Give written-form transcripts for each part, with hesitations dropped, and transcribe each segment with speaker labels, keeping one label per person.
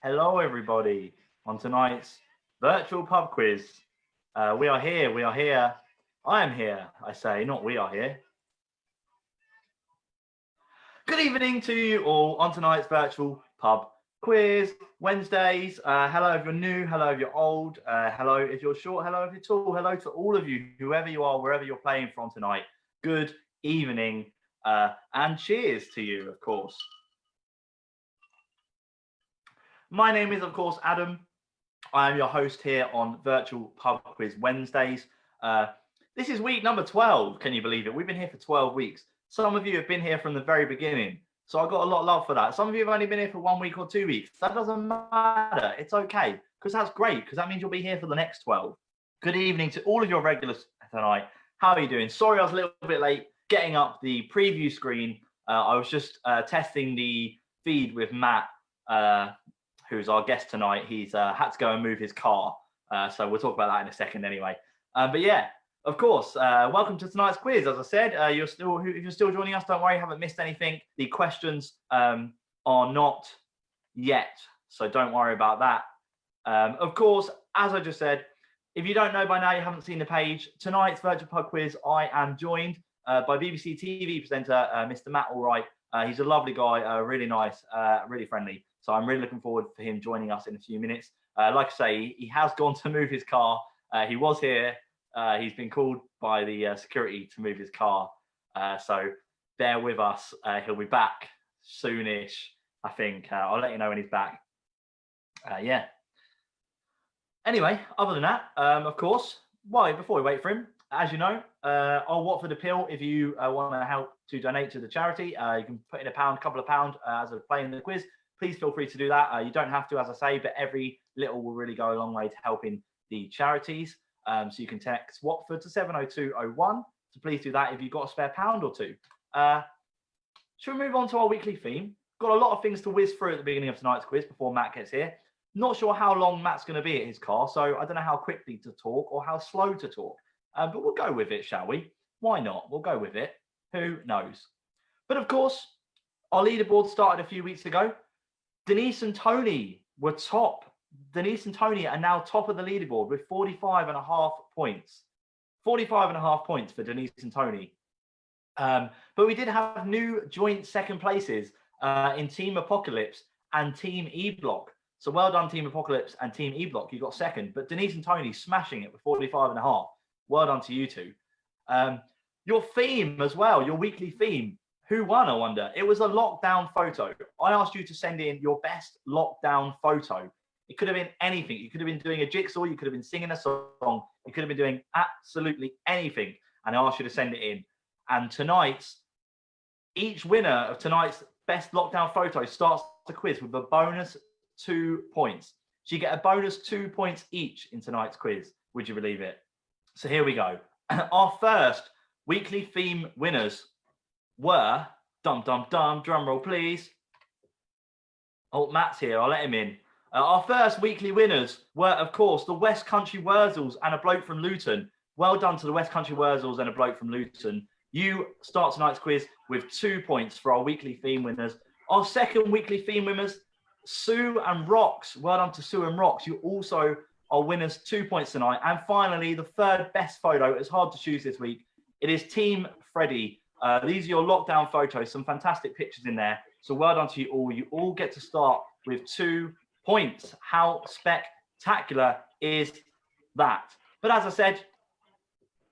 Speaker 1: Hello, everybody, on tonight's virtual pub quiz. We are here. I am here, I say, not we are here. Good evening to you all on tonight's virtual pub quiz Wednesdays. Hello if you're new, hello if you're old, hello if you're short, hello if you're tall, hello to all of you, whoever you are, wherever you're playing from tonight. Good evening and cheers to you, of course. My name is, of course, Adam. I am your host here on Virtual Pub Quiz Wednesdays. This is week number 12. Can you believe it? We've been here for 12 weeks. Some of you have been here from the very beginning. So I've got a lot of love for that. Some of you have only been here for 1 week or 2 weeks. That doesn't matter. It's okay, because that's great, because that means you'll be here for the next 12. Good evening to all of your regulars tonight. How are you doing? Sorry I was a little bit late getting up the preview screen. I was just testing the feed with Matt, who's our guest tonight. He's had to go and move his car. So we'll talk about that in a second anyway. But yeah, of course, welcome to tonight's quiz. As I said, if you're still joining us, don't worry, you haven't missed anything. The questions are not yet, so don't worry about that. Of course, as I just said, if you don't know by now, you haven't seen the page, tonight's virtual pub quiz, I am joined by BBC TV presenter, Mr. Matt Allwright. He's a lovely guy, really nice, really friendly. So I'm really looking forward for him joining us in a few minutes. Like I say, he has gone to move his car. He was here. He's been called by the security to move his car. So bear with us. He'll be back soonish, I think. I'll let you know when he's back. Yeah. Anyway, other than that, of course, before we wait for him, as you know, our Watford appeal, if you want to help to donate to the charity, you can put in a couple of pounds as a play in the quiz. Please feel free to do that. You don't have to, as I say, but every little will really go a long way to helping the charities. So you can text Watford to 70201. So please do that if you've got a spare pound or two. Should we move on to our weekly theme? Got a lot of things to whiz through at the beginning of tonight's quiz before Matt gets here. Not sure how long Matt's going to be at his car, so I don't know how quickly to talk or how slow to talk. But we'll go with it, shall we? Why not? We'll go with it. Who knows? But of course, our leaderboard started a few weeks ago. Denise and Tony were top. Denise and Tony are now top of the leaderboard with 45.5 points. 45.5 points for Denise and Tony. But we did have new joint second places in Team Apocalypse and Team E-Block. So well done, Team Apocalypse and Team E-Block. You got second, but Denise and Tony smashing it with 45.5. Well done to you two. Your theme as well, your weekly theme. Who won, I wonder? It was a lockdown photo. I asked you to send in your best lockdown photo. It could have been anything. You could have been doing a jigsaw. You could have been singing a song. You could have been doing absolutely anything. And I asked you to send it in. And each winner of tonight's best lockdown photo starts the quiz with a bonus 2 points. So you get a bonus 2 points each in tonight's quiz. Would you believe it? So here we go. Our first weekly theme winners were, dum roll please. Oh, Matt's here, I'll let him in. Our first weekly winners were, of course, the West Country Wurzels and a bloke from Luton. Well done to the West Country Wurzels and a bloke from Luton. You start tonight's quiz with 2 points for our weekly theme winners. Our second weekly theme winners, Sue and Rox. Well done to Sue and Rox. You also are winners, 2 points tonight. And finally, the third best photo. It's hard to choose this week. It is Team Freddie. These are your lockdown photos, some fantastic pictures in there. So well done to you all. You all get to start with 2 points. How spectacular is that? But as I said,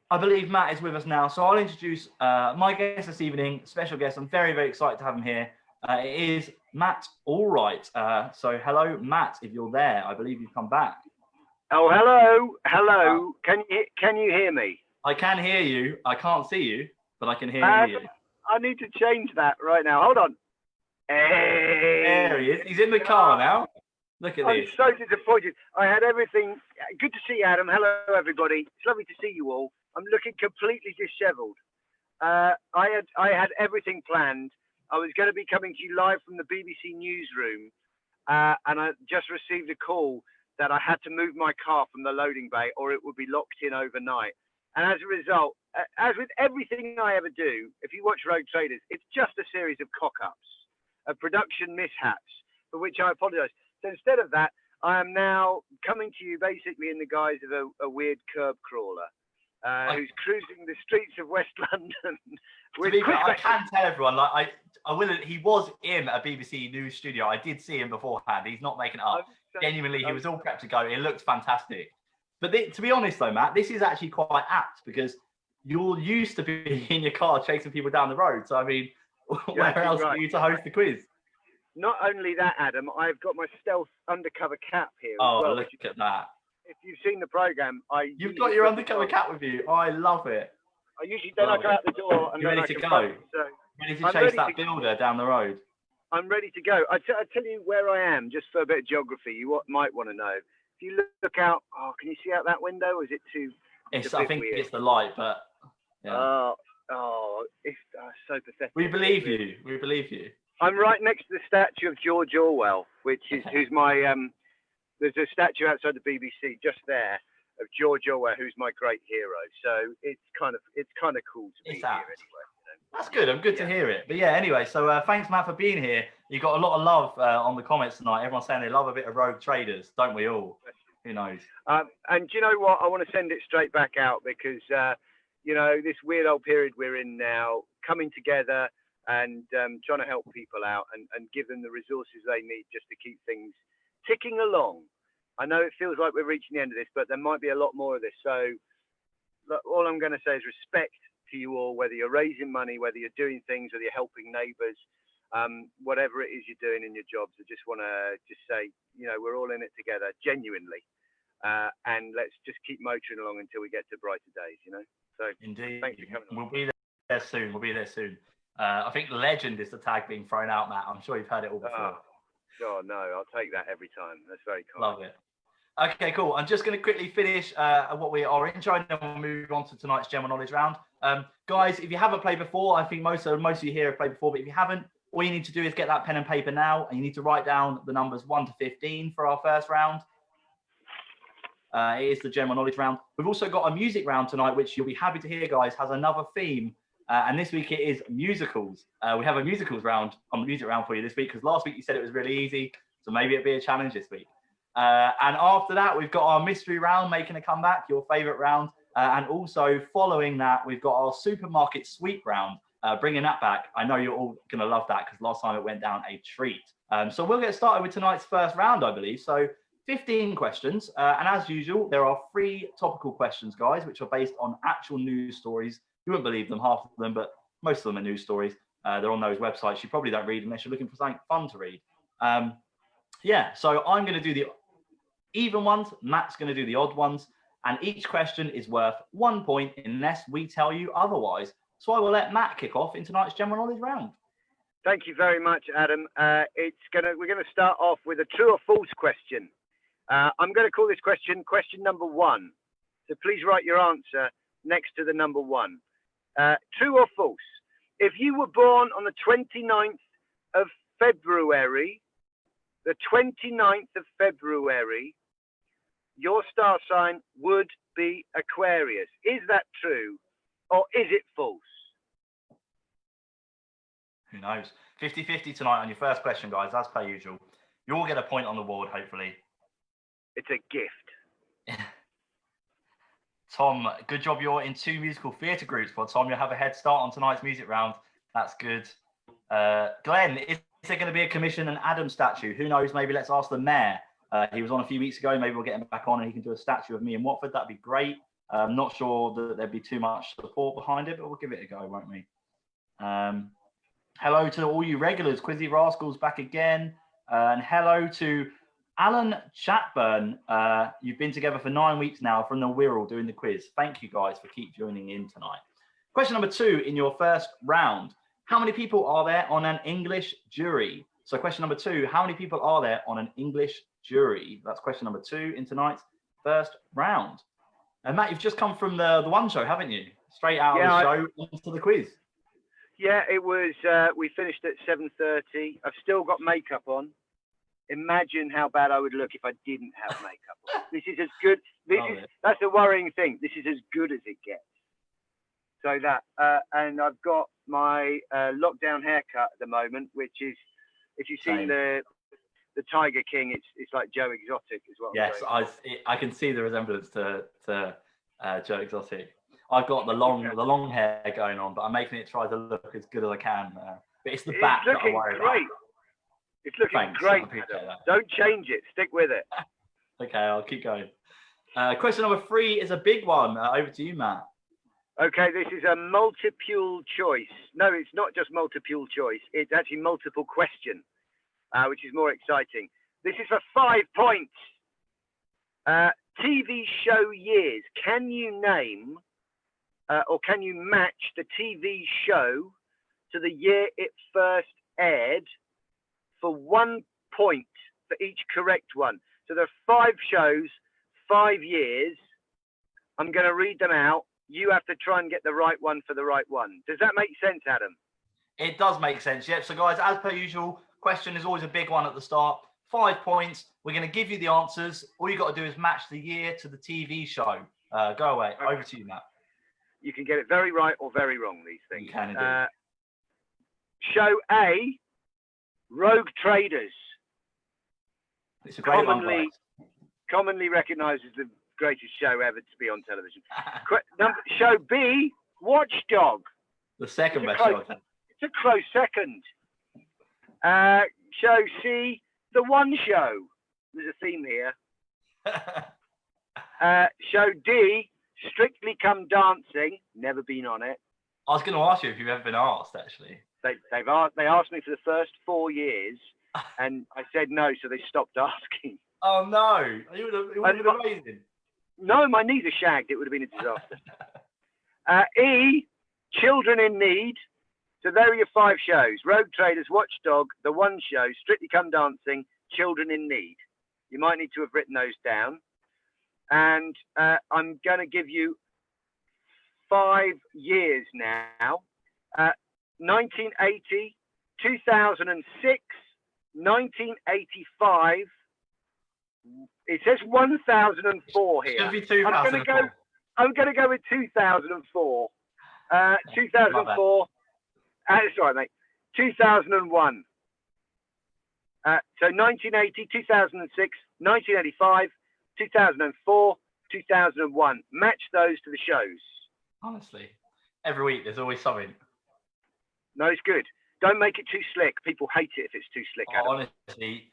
Speaker 1: I believe Matt is with us now. So I'll introduce my guest this evening, special guest. I'm very, very excited to have him here. It is Matt Allwright. So hello, Matt, if you're there. I believe you've come back.
Speaker 2: Oh, hello. Hello. Can you hear me?
Speaker 1: I can hear you. I can't see you, but I can hear you.
Speaker 2: I need to change that right now. Hold on. Hey.
Speaker 1: There he is. He's in the car now. Look at this.
Speaker 2: I'm so disappointed. I had everything. Good to see you, Adam. Hello, everybody. It's lovely to see you all. I'm looking completely dishevelled. I had everything planned. I was going to be coming to you live from the BBC newsroom, and I just received a call that I had to move my car from the loading bay or it would be locked in overnight. And as a result, as with everything I ever do, if you watch Rogue Traders, it's just a series of cock-ups, of production mishaps, for which I apologise. So instead of that, I am now coming to you basically in the guise of a weird curb crawler who's cruising the streets of West London.
Speaker 1: To be fair, I can tell everyone, like I will. He was in a BBC News studio. I did see him beforehand. He's not making it up. Genuinely, he was all prepped to go. It looked fantastic. But to be honest, though, Matt, this is actually quite apt because you're used to being in your car chasing people down the road. So I mean, where else are you to host the quiz?
Speaker 2: Not only that, Adam, I've got my stealth undercover cap here.
Speaker 1: Oh,
Speaker 2: as well,
Speaker 1: look at that!
Speaker 2: If you've seen the program,
Speaker 1: you've got your undercover cap with you. I love it.
Speaker 2: I usually I go out the door and
Speaker 1: you're
Speaker 2: then
Speaker 1: ready to go.
Speaker 2: So
Speaker 1: ready to chase that builder down the road.
Speaker 2: I'm ready to go. I tell you where I am, just for a bit of geography. You might want to know. If you look out, can you see out that window? Or is it too?
Speaker 1: I think weird? It's the light, but yeah.
Speaker 2: It's so pathetic.
Speaker 1: We believe you. We believe you.
Speaker 2: I'm right next to the statue of George Orwell, who's my there's a statue outside the BBC just there of George Orwell, who's my great hero. So it's kind of cool to be here anyway.
Speaker 1: That's good. I'm good to hear it. But yeah, anyway, so thanks, Matt, for being here. You got a lot of love on the comments tonight. Everyone's saying they love a bit of Rogue Traders, don't we all? Who knows?
Speaker 2: And do you know what? I want to send it straight back out because this weird old period we're in now, coming together and trying to help people out and give them the resources they need just to keep things ticking along. I know it feels like we're reaching the end of this, but there might be a lot more of this. So all I'm going to say is respect to you all, whether you're raising money, whether you're doing things, whether you're helping neighbours, whatever it is you're doing in your jobs. I just want to say, we're all in it together, genuinely. And let's just keep motoring along until we get to brighter days, So
Speaker 1: indeed.
Speaker 2: Thanks for coming.
Speaker 1: We'll be there soon. I think legend is the tag being thrown out, Matt. I'm sure you've heard it all before.
Speaker 2: Oh no, I'll take that every time. That's very kind.
Speaker 1: Love it. Okay, cool. I'm just going to quickly finish what we are intro, and then we'll move on to tonight's general knowledge round. Guys, if you haven't played before, I think most of you here have played before, but if you haven't, all you need to do is get that pen and paper now, and you need to write down the numbers 1 to 15 for our first round. It is the general knowledge round. We've also got a music round tonight, which you'll be happy to hear, guys, has another theme. And this week it is musicals. We have a music round for you this week, because last week you said it was really easy, so maybe it'll be a challenge this week. And after that, we've got our mystery round making a comeback, your favourite round. And also following that, we've got our supermarket sweep round, bringing that back. I know you're all going to love that because last time it went down a treat. So we'll get started with tonight's first round, I believe. So 15 questions. And as usual, there are 3 topical questions, guys, which are based on actual news stories. You wouldn't believe them, half of them, but most of them are news stories. They're on those websites you probably don't read unless you're looking for something fun to read. So I'm going to do the even ones. Matt's going to do the odd ones. And each question is worth 1 point unless we tell you otherwise. So I will let Matt kick off in tonight's general knowledge round.
Speaker 2: Thank you very much, Adam. We're going to start off with a true or false question. I'm going to call this question number 1. So please write your answer next to the number 1. True or false? If you were born on the 29th of February, your star sign would be Aquarius. Is that true or is it false?
Speaker 1: Who knows? 50-50 tonight on your first question, guys, as per usual. You all get a point on the board, hopefully.
Speaker 2: It's a gift.
Speaker 1: Tom, good job you're in 2 musical theatre groups. Well, Tom, you'll have a head start on tonight's music round. That's good. Glenn, is there going to be a Commission and Adam statue? Who knows? Maybe let's ask the mayor. He was on a few weeks ago. Maybe we'll get him back on and he can do a statue of me in Watford. That'd be great. I'm not sure that there'd be too much support behind it, but we'll give it a go, won't we? Hello to all you regulars. Quizzy Rascals back again. And hello to Alan Chatburn. You've been together for 9 weeks now from the Wirral doing the quiz. Thank you guys for keep joining in tonight. Question number 2 in your first round. How many people are there on an English jury? So question number 2, how many people are there on an English jury? That's question number 2 in tonight's first round. And Matt, you've just come from the One Show, haven't you? Straight out of the show onto the quiz.
Speaker 2: Yeah, it was. We finished at 7:30. I've still got makeup on. Imagine how bad I would look if I didn't have makeup on. This is as good. That's a worrying thing. This is as good as it gets. So that, and I've got my lockdown haircut at the moment, which is, if you've seen
Speaker 1: Same.
Speaker 2: the Tiger King, it's like Joe Exotic as well.
Speaker 1: Yes, I can see the resemblance to Joe Exotic. I've got the long hair going on, but I'm making it try to look as good as I can. But it's the back that I worry about.
Speaker 2: It's looking
Speaker 1: Thanks,
Speaker 2: great.
Speaker 1: I appreciate that.
Speaker 2: Don't change it. Stick with it.
Speaker 1: Okay, I'll keep going. Question number 3 is a big one. Over to you, Matt.
Speaker 2: Okay, this is a multiple choice. No, it's not just multiple choice. It's actually multiple question, which is more exciting. This is for 5 points. TV show years. Can you name or can you match the TV show to the year it first aired for 1 point for each correct one? So there are 5 shows, 5 years. I'm going to read them out. You have to try and get the right one for the right one. Does that make sense, Adam?
Speaker 1: It does make sense, yep. So guys, as per usual, question is always a big one at the start. 5 points. We're going to give you the answers. All you got to do is match the year to the TV show. Go away. Okay. Over to you, Matt.
Speaker 2: You can get it very right or very wrong, these things.
Speaker 1: You can indeed.
Speaker 2: Show A, Rogue Traders.
Speaker 1: It's a great one,
Speaker 2: commonly recognised as the greatest show ever to be on television. Show B, Watchdog.
Speaker 1: The second best show.
Speaker 2: It's a close second. Show C, The One Show. There's a theme here. Show D, Strictly Come Dancing. Never been on it.
Speaker 1: I was going to ask you if you've ever been asked, actually.
Speaker 2: They asked me for the first 4 years, and I said no, so they stopped asking.
Speaker 1: Oh no! It would have been amazing.
Speaker 2: No, my knees are shagged. It would have been a disaster. E, Children in Need. So there are your 5 shows: Rogue Traders, Watchdog, The One Show, Strictly Come Dancing, Children in Need. You might need to have written those down. And I'm going to give you 5 years now. 1980, 2006, 1985. It says 1004 here.
Speaker 1: Should be 2004.
Speaker 2: I'm going to go with 2004. 2004. Sorry, mate. 2001. So 1980, 2006, 1985, 2004, 2001. Match those to the shows.
Speaker 1: Honestly, every week there's always something.
Speaker 2: No, it's good. Don't make it too slick. People hate it if it's too slick.
Speaker 1: Oh, honestly,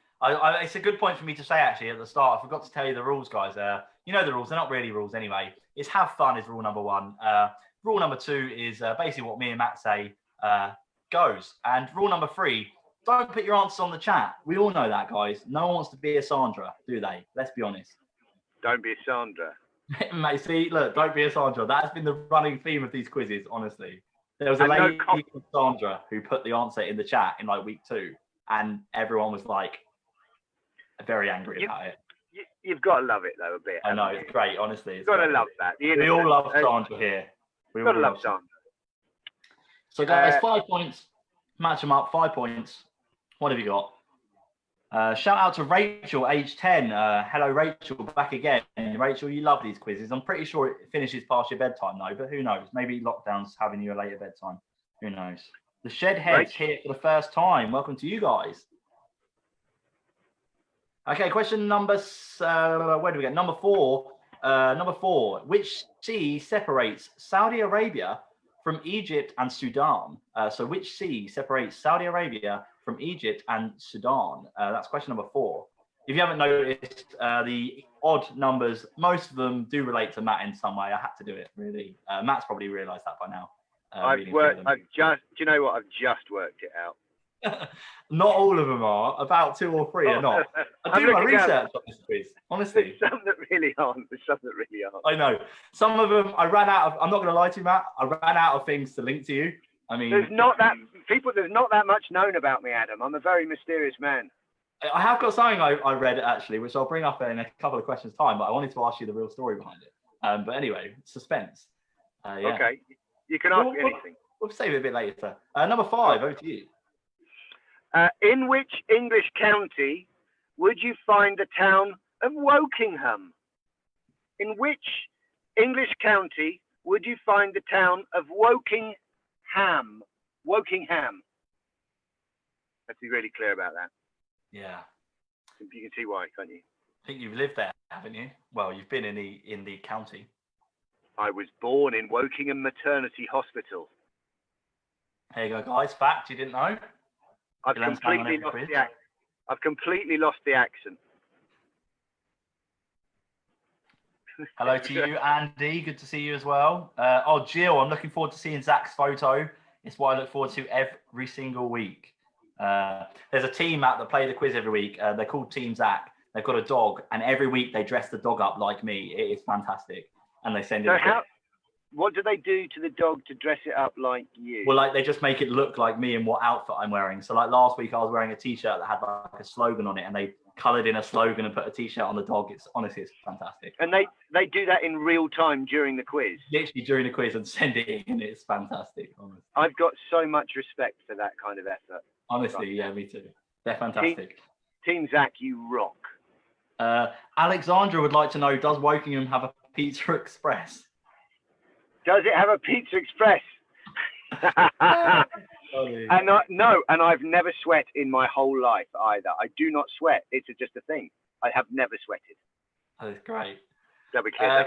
Speaker 1: it's a good point for me to say actually at the start. I forgot to tell you the rules, guys. You know the rules. They're not really rules anyway. It's have fun is rule number 1. Rule number 2 is basically what me and Matt say goes. And rule number 3, don't put your answers on the chat. We all know that, guys. No one wants to be a Sandra, do they? Let's be honest.
Speaker 2: Don't be a Sandra.
Speaker 1: Mate, see, look, don't be a Sandra. That has been the running theme of these quizzes, honestly. There was a lady called Sandra who put the answer in the chat in like week 2, and everyone was like very angry about it.
Speaker 2: You've got to love it though a bit.
Speaker 1: I know, it's great, honestly.
Speaker 2: You've got to love that.
Speaker 1: We all love Sandra here.
Speaker 2: We've got to love Sandra.
Speaker 1: So guys, 5 points. Match them up, 5 points. What have you got? Shout out to Rachel, age 10. Hello, Rachel, back again. Rachel, you love these quizzes. I'm pretty sure it finishes past your bedtime, though, but who knows? Maybe lockdown's having you a later bedtime. Who knows? The Shed Head's here for the first time. Welcome to you guys. Okay, question number, where do we get? Number 4. Number 4, which sea separates Saudi Arabia from Egypt and Sudan? So which sea separates Saudi Arabia from Egypt and Sudan? That's question number 4. If you haven't noticed, the odd numbers, most of them do relate to Matt in some way. I had to do it, really. Matt's probably realised that by now.
Speaker 2: Do you know what? I've just worked it out.
Speaker 1: Not all of them are. About 2 or 3 are not. I do my research on this quiz, honestly.
Speaker 2: There's some that really aren't. There's some that really aren't.
Speaker 1: I know. Some of them, I ran out of, I'm not going to lie to you, Matt. I ran out of things to link to you. I mean,
Speaker 2: there's not that much known about me, Adam. I'm a very mysterious man.
Speaker 1: I have got something I read actually, which I'll bring up in a couple of questions time, but I wanted to ask you the real story behind it. But anyway, suspense. Yeah.
Speaker 2: Okay. You can ask me anything.
Speaker 1: We'll save it a bit later. Number 5, over to you.
Speaker 2: In which English county would you find the town of Wokingham? In which English county would you find the town of Wokingham? Wokingham. Let's be really clear about that.
Speaker 1: Yeah.
Speaker 2: You can see why, can't you?
Speaker 1: I think you've lived there, haven't you? Well, you've been in the county.
Speaker 2: I was born in Wokingham Maternity Hospital.
Speaker 1: There you go, guys. Fact you didn't know.
Speaker 2: I've completely lost the accent.
Speaker 1: Hello to you, Andy. Good to see you as well. Oh, Jill, I'm looking forward to seeing Zach's photo. It's what I look forward to every single week. There's a team out that play the quiz every week. They're called Team Zach. They've got a dog, and every week they dress the dog up like me. It is fantastic, and they send it.
Speaker 2: So what do they do to the dog to dress it up like you?
Speaker 1: Well, like they just make it look like me and what outfit I'm wearing. So like last week I was wearing a t-shirt that had like a slogan on it, and they coloured in a slogan and put a t-shirt on the dog. It's honestly, it's fantastic.
Speaker 2: And they do that in real time during the quiz?
Speaker 1: Literally during the quiz and send it in. It's fantastic. Honestly.
Speaker 2: I've got so much respect for that kind of effort.
Speaker 1: Honestly, yeah, me too. They're fantastic.
Speaker 2: Team Zach, you rock.
Speaker 1: Alexandra would like to know, does Wokingham have a Pizza Express?
Speaker 2: Does it have a Pizza Express? And I've never sweat in my whole life either. I do not sweat. It's just a thing. I have never sweated.
Speaker 1: That is great.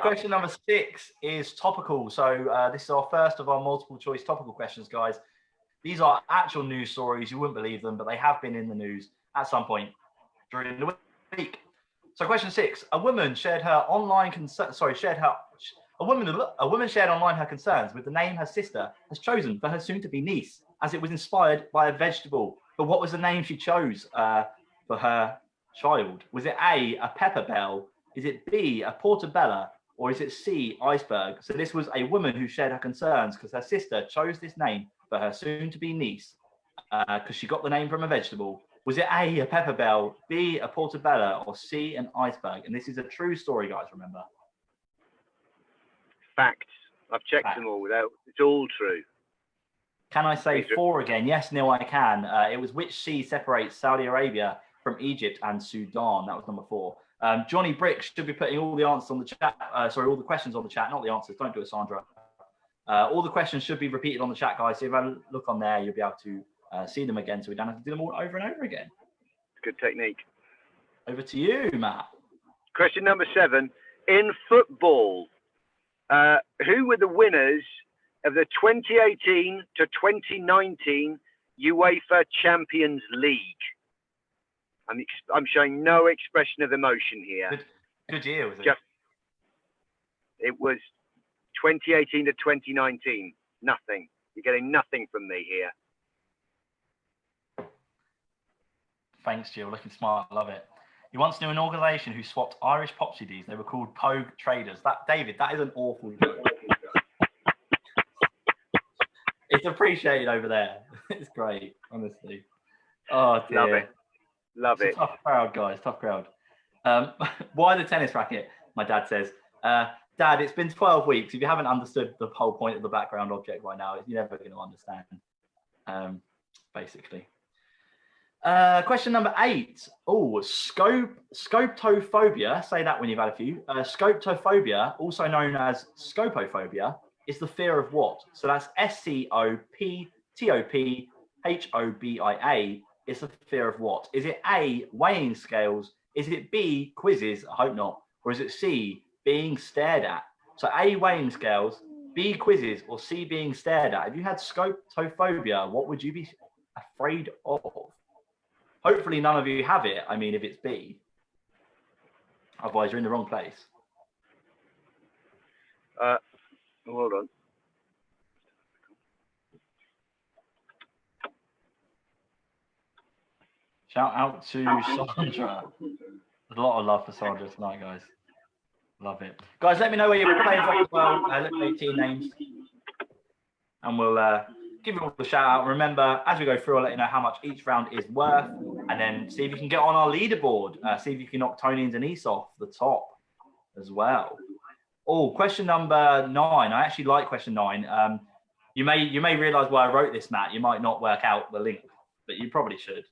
Speaker 2: Question
Speaker 1: number 6 is topical. So this is our first of our multiple choice topical questions, guys. These are actual news stories. You wouldn't believe them, but they have been in the news at some point during the week. So question 6: a woman shared online her concerns with the name her sister has chosen for her soon-to-be niece, as it was inspired by a vegetable. But what was the name she chose for her child? Was it A, pepper bell? Is it B, a portobello? Or is it C, iceberg? So this was a woman who shared her concerns because her sister chose this name for her soon-to-be niece because she got the name from a vegetable. Was it A, a pepper bell, B, a portobello, or C, an iceberg? And this is a true story, guys, remember.
Speaker 2: Facts. I've checked them all. It's all true.
Speaker 1: Can I say 4 again? Yes, Neil, I can. It was which sea separates Saudi Arabia from Egypt and Sudan? That was number 4. Johnny Brick should be putting all the answers on the chat. All the questions on the chat, not the answers. Don't do it, Sandra. All the questions should be repeated on the chat, guys. So if I look on there, you'll be able to see them again, so we don't have to do them all over and over again.
Speaker 2: Good technique.
Speaker 1: Over to you, Matt.
Speaker 2: Question number 7. In football, who were the winners of the 2018 to 2019 UEFA Champions League? I'm showing no expression of emotion here.
Speaker 1: Good year, was it?
Speaker 2: It was 2018 to 2019. Nothing. You're getting nothing from me here.
Speaker 1: Thanks, Jill. Looking smart. Love it. You once knew an organisation who swapped Irish pop CDs. They were called Pogue Traders. David, that is an awful joke. It's appreciated over there. It's great, honestly. Oh, dear.
Speaker 2: Love it.
Speaker 1: Tough crowd, guys. Tough crowd. Why the tennis racket? My dad says. Dad, it's been 12 weeks. If you haven't understood the whole point of the background object right now, you're never going to understand, basically. Question number 8. Oh, scopophobia. Say that when you've had a few. Scopophobia, also known as scopophobia, is the fear of what? So that's SCOPTOPHOBIA. Is the fear of what? Is it A, weighing scales? Is it B, quizzes? I hope not. Or is it C, being stared at? So A, weighing scales, B, quizzes, or C, being stared at. If you had scopophobia, what would you be afraid of? Hopefully none of you have it. I mean, if it's B. Otherwise, you're in the wrong place.
Speaker 2: Hold on.
Speaker 1: Shout out to Sandra. There's a lot of love for Sandra tonight, guys. Love it. Guys, let me know where you're playing from as well. Let me know your team names. And we'll give you all the shout out. Remember, as we go through, I'll let you know how much each round is worth. And then see if you can get on our leaderboard. See if you can knock Tony and Denise off the top as well. Oh, question number 9. I actually like question 9. You may realise why I wrote this, Matt. You might not work out the link, but you probably should.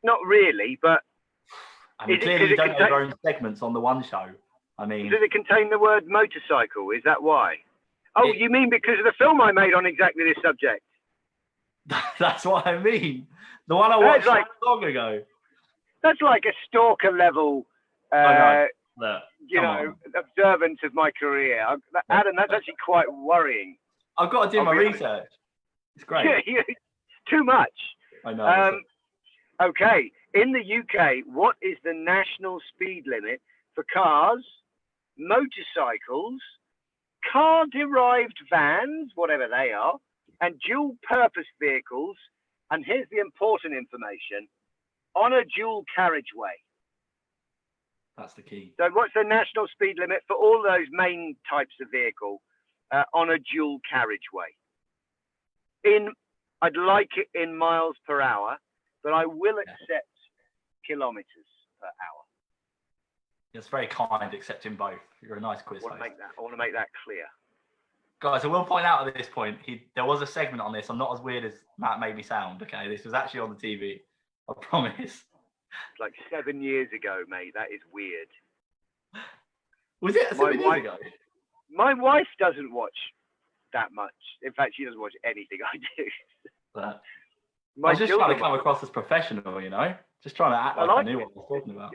Speaker 2: Not really, but
Speaker 1: I mean, clearly you don't have your own segments on the one show. I mean,
Speaker 2: does it contain the word motorcycle? Is that why? Oh, you mean because of the film I made on exactly this subject?
Speaker 1: That's what I mean. The one I watched
Speaker 2: like,
Speaker 1: long ago.
Speaker 2: That's like a stalker level, observance of my career. Adam, that's actually quite worrying.
Speaker 1: I've got to do my research. It's great.
Speaker 2: Too much.
Speaker 1: I know.
Speaker 2: Okay. In the UK, what is the national speed limit for cars, motorcycles, car-derived vans, whatever they are, and dual-purpose vehicles? And here's the important information: on a dual carriageway.
Speaker 1: That's the key.
Speaker 2: So what's the national speed limit for all those main types of vehicle on a dual carriageway? I'd like it in miles per hour, but I will accept kilometers per hour.
Speaker 1: It's very kind, accepting both. You're a nice quiz host.
Speaker 2: I want to make that clear.
Speaker 1: Guys, I will point out at this point, there was a segment on this. I'm not as weird as Matt made me sound, okay? This was actually on the TV. I promise.
Speaker 2: Like 7 years ago, mate. That is weird.
Speaker 1: Was it 7 years ago?
Speaker 2: My wife doesn't watch that much. In fact, she doesn't watch anything I do.
Speaker 1: I was just trying to come across as professional, you know? Just trying to act like I knew what I was talking about.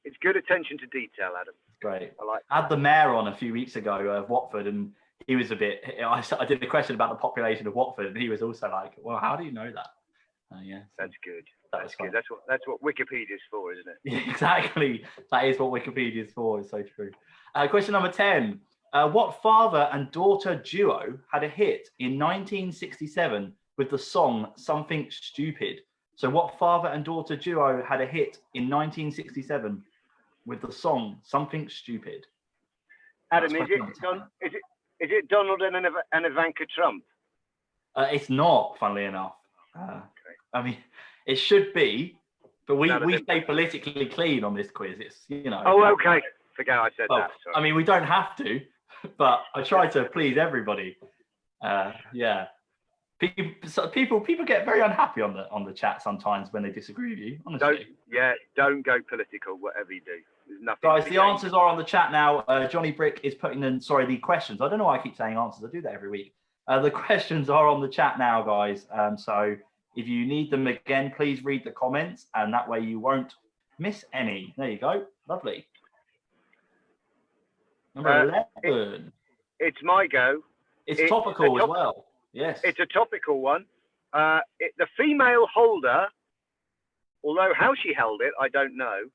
Speaker 2: It's good attention to detail, Adam.
Speaker 1: Great.
Speaker 2: I
Speaker 1: had the mayor on a few weeks ago of Watford, and he was a bit. I did a question about the population of Watford, and he was also like, "Well, how do you know that?" Yeah,
Speaker 2: that's good. That's good. That's what Wikipedia's for, isn't it?
Speaker 1: Yeah, exactly. That is what Wikipedia's for. It's so true. Question number 10. What father and daughter duo had a hit in 1967 with the song "Something Stupid"? So, what father and daughter duo had a hit in 1967 with the song "Something Stupid"?
Speaker 2: Adam, is it Donald and Ivanka Trump?
Speaker 1: It's not, funnily enough. I mean, it should be, but we stay politically clean on this quiz. It's, you know.
Speaker 2: Oh, okay. Forget I said that. Sorry.
Speaker 1: I mean, we don't have to, but I try to please everybody. Yeah. People get very unhappy on the chat sometimes when they disagree with you. Honestly.
Speaker 2: Don't go political. Whatever you do, there's nothing.
Speaker 1: Guys, the answers are on the chat now. Johnny Brick is putting in. Sorry, the questions. I don't know why I keep saying answers. I do that every week. The questions are on the chat now, guys. So if you need them again, please read the comments, and that way you won't miss any. There you go. Lovely. Number 11.
Speaker 2: It's my go.
Speaker 1: It's topical as well. Yes.
Speaker 2: It's a topical one. The female holder, although how she held it, I don't know,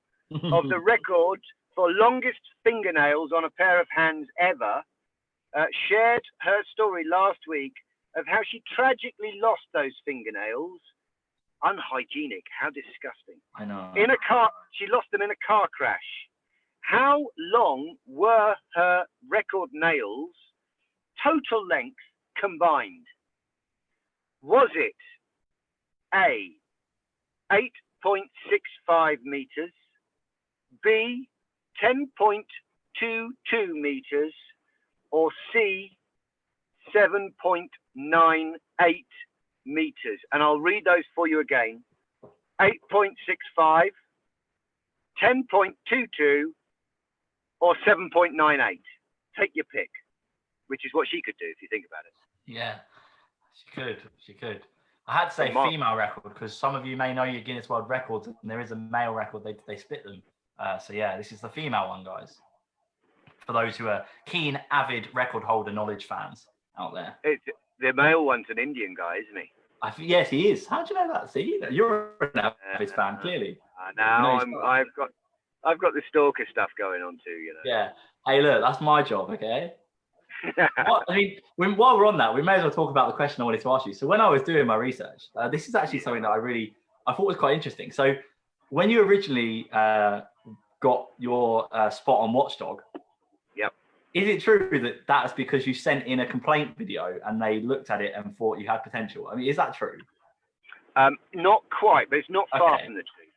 Speaker 2: of the record for longest fingernails on a pair of hands ever, shared her story last week of how she tragically lost those fingernails. Unhygienic. How disgusting.
Speaker 1: I know.
Speaker 2: She lost them in a car crash. How long were her record nails, total length, combined? Was it A, 8.65 meters, B, 10.22 meters, or C, 7.98 meters? And I'll read those for you again. 8.65, 10.22, or 7.98. Take your pick, which is what she could do if you think about it.
Speaker 1: Yeah, she could. I had to say female record because some of you may know your Guinness World Records, and there is a male record. They split them. So yeah, this is the female one, guys. For those who are keen, avid record holder knowledge fans out there.
Speaker 2: The male one's an Indian guy, isn't he?
Speaker 1: Yes, he is. How do you know that? See, you're an avid fan, clearly.
Speaker 2: Now I've got the stalker stuff going on too, you know.
Speaker 1: Yeah. Hey, look, that's my job, okay? While we're on that, we may as well talk about the question I wanted to ask you. So when I was doing my research, this is actually something that I thought was quite interesting. So when you originally got your spot on Watchdog,
Speaker 2: yep.
Speaker 1: Is it true that that's because you sent in a complaint video and they looked at it and thought you had potential? I mean, is that true?
Speaker 2: Not quite, but it's not far from the truth.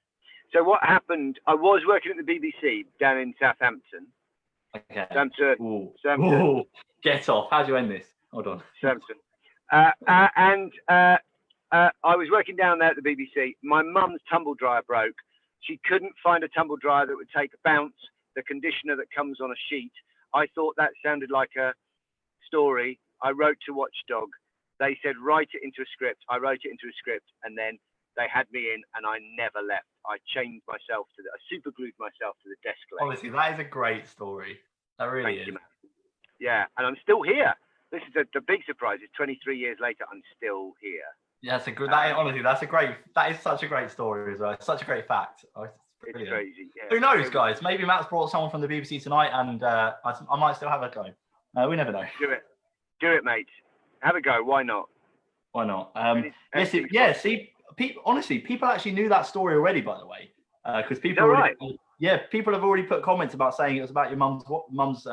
Speaker 2: So what happened, I was working at the BBC down in Southampton.
Speaker 1: Okay.
Speaker 2: Southampton.
Speaker 1: Ooh. Get off. How do you end this? Hold on.
Speaker 2: Southampton. I was working down there at the BBC. My mum's tumble dryer broke. She couldn't find a tumble dryer that would take a bounce, the conditioner that comes on a sheet. I thought that sounded like a story. I wrote to Watchdog. They said, write it into a script. I wrote it into a script, and then they had me in, and I never left. I chained myself to I super glued myself to the desk leg.
Speaker 1: Honestly, that is a great story. That really
Speaker 2: Thank
Speaker 1: is.
Speaker 2: you, man. Yeah, and I'm still here. This is the big surprise. It's 23 years later. I'm still here.
Speaker 1: Yeah, that's a good. That is, honestly, that is such a great story as well. It's such a great fact.
Speaker 2: It's crazy. Yeah.
Speaker 1: Who knows, guys? Maybe Matt's brought someone from the BBC tonight, and I might still have a go. We never know.
Speaker 2: Do it, mate. Have a go. Why not?
Speaker 1: Why not? See, honestly, people actually knew that story already, by the way, because people. People have already put comments about saying it was about your mum's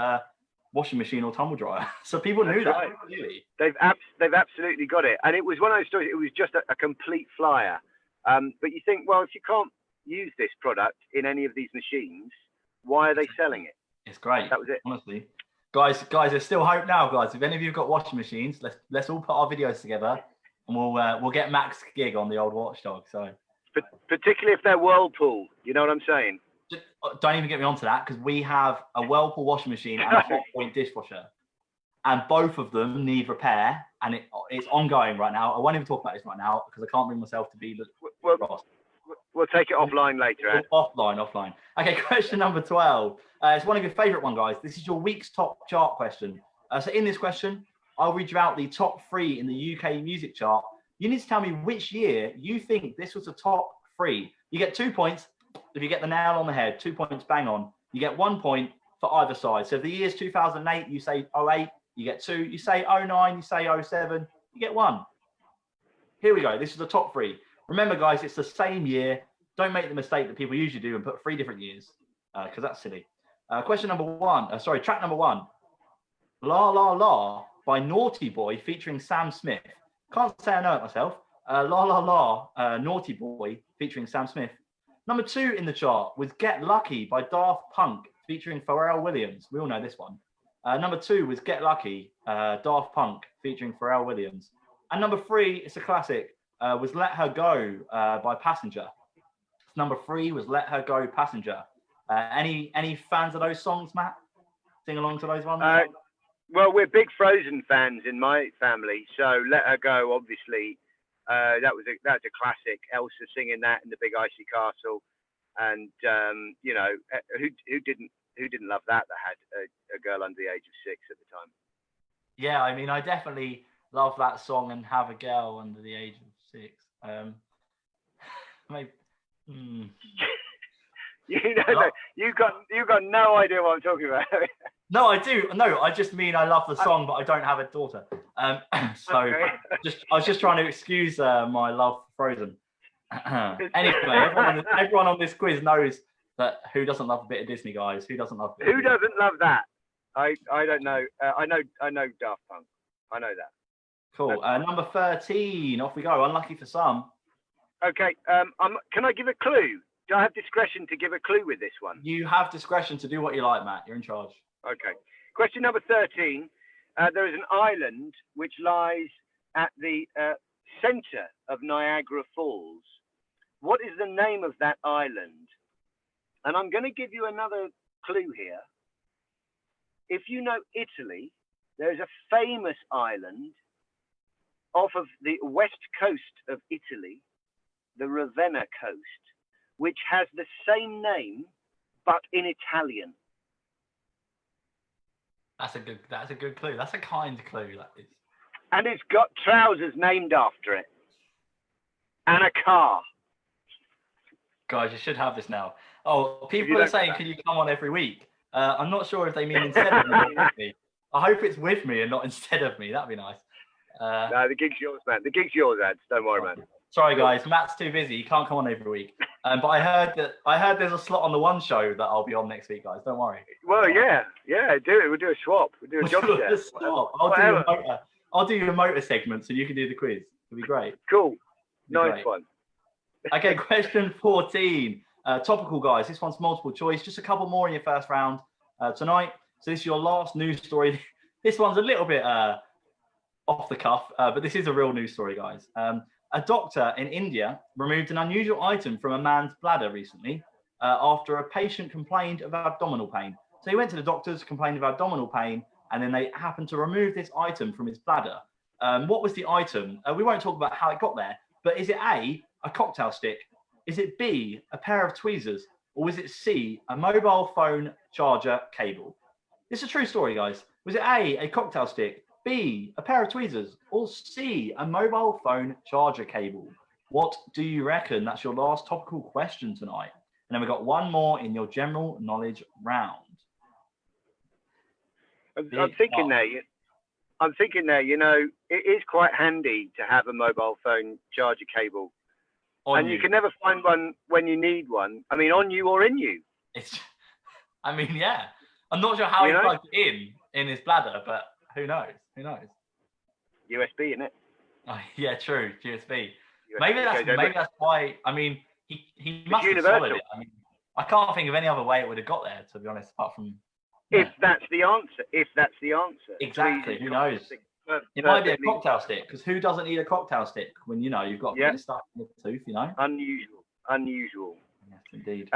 Speaker 1: washing machine or tumble dryer. So people knew that. Right. Clearly.
Speaker 2: They've absolutely got it, and it was one of those stories. It was just a complete flyer. But you think, well, if you can't use this product in any of these machines, why are they selling it?
Speaker 1: It's great.
Speaker 2: That was it.
Speaker 1: Honestly, guys, there's still hope now, guys. If any of you've got washing machines, let's all put our videos together, and we'll get Mac's gig on the old Watchdog. So,
Speaker 2: particularly if they're Whirlpool, you know what I'm saying?
Speaker 1: Just, don't even get me onto that, because we have a Whirlpool washing machine and a Hot Point dishwasher, and both of them need repair, and it's ongoing right now. I won't even talk about this right now because I can't bring myself to be
Speaker 2: We'll take it offline later. Ed.
Speaker 1: Offline. Okay, question number 12. It's one of your favourite one, guys. This is your week's top chart question. So in this question, I'll read you out the top 3 in the UK music chart. You need to tell me which year you think this was the top 3. You get 2 points if you get the nail on the head. 2 points bang on. You get 1 point for either side. So if the year's 2008, you say 08, you get 2. You say 09, you say 07, you get 1. Here we go. This is the top 3. Remember, guys, it's the same year. Don't make the mistake that people usually do and put 3 different years, because that's silly. Track number 1. La La La by Naughty Boy featuring Sam Smith. Can't say I know it myself. La La La, Naughty Boy featuring Sam Smith. Number 2 in the chart was Get Lucky by Daft Punk featuring Pharrell Williams. We all know this one. Number 2 was Get Lucky, Daft Punk featuring Pharrell Williams. And number 3, it's a classic, was Let Her Go by Passenger. Number 3 was Let Her Go, Passenger. Any fans of those songs, Matt? Sing along to those ones?
Speaker 2: Well, we're big Frozen fans in my family, so Let Her Go, obviously, that's a classic. Elsa singing that in the big icy castle, and who didn't love that had a girl under the age of 6 at the time?
Speaker 1: Yeah, I mean, I definitely love that song and have a girl under the age of 6. Maybe.
Speaker 2: You've got no idea what I'm talking about.
Speaker 1: No, I do. No, I just mean I love the song, but I don't have a daughter. Okay. I was just trying to excuse my love for Frozen. Anyway, everyone on this quiz knows that who doesn't love a bit of Disney, guys? Who doesn't love?
Speaker 2: Who doesn't love that? I don't know. I know Daft Punk. I know that.
Speaker 1: Cool. Number 13. Off we go. Unlucky for some.
Speaker 2: Okay. Can I give a clue? Do I have discretion to give a clue with this one?
Speaker 1: You have discretion to do what you like, Matt. You're in charge.
Speaker 2: Okay. Question number 13. There is an island which lies at the center of Niagara Falls. What is the name of that island? And I'm going to give you another clue here. If you know Italy, there is a famous island off of the west coast of Italy, the Ravenna coast, which has the same name, but in Italian.
Speaker 1: That's a good clue. That's a kind clue, that is.
Speaker 2: And it's got trousers named after it. And a car.
Speaker 1: Guys, you should have this now. Oh, people are saying, can you come on every week? I'm not sure if they mean instead of me or with me. I hope it's with me and not instead of me. That'd be nice.
Speaker 2: No, the gig's yours, man. The gig's yours, Ads. Don't worry, man.
Speaker 1: Sorry, guys. Matt's too busy. He can't come on every week. But I heard there's a slot on the one show that I'll be on next week, guys. Don't worry.
Speaker 2: Well, yeah. Do it. We'll do a swap. We'll do a job share.
Speaker 1: I'll do your motor segments and you can do the quiz. It'll be great.
Speaker 2: Cool. Nice one.
Speaker 1: Okay, question 14. Topical, guys. This one's multiple choice. Just a couple more in your first round tonight. So this is your last news story. This one's a little bit off the cuff, but this is a real news story, guys. A doctor in India removed an unusual item from a man's bladder recently. after a patient complained of abdominal pain. So he went to the doctors, complained of abdominal pain, and then they happened to remove this item from his bladder. What was the item? We won't talk about how it got there, but is it A, a cocktail stick? Is it B, a pair of tweezers? Or was it C, a mobile phone charger cable? This is a true story, guys. Was it A, a cocktail stick, B, a pair of tweezers, or C, a mobile phone charger cable? What do you reckon? That's your last topical question tonight. And then we've got one more in your general knowledge round.
Speaker 2: I'm thinking there, you know, it is quite handy to have a mobile phone charger cable. And you can never find one when you need one. I mean, on you or in you.
Speaker 1: Yeah. I'm not sure how he plugged it in his bladder, but who knows? Who knows?
Speaker 2: USB, isn't it?
Speaker 1: Oh, yeah, true. USB. Maybe that's why. I mean, he must have swallowed it. I mean, I can't think of any other way it would have got there, to be honest, apart from.
Speaker 2: If that's the answer.
Speaker 1: Exactly. Who knows? It might be a cocktail stick, because who doesn't need a cocktail stick when you've got stuff in the tooth,
Speaker 2: Unusual.
Speaker 1: Yes, indeed.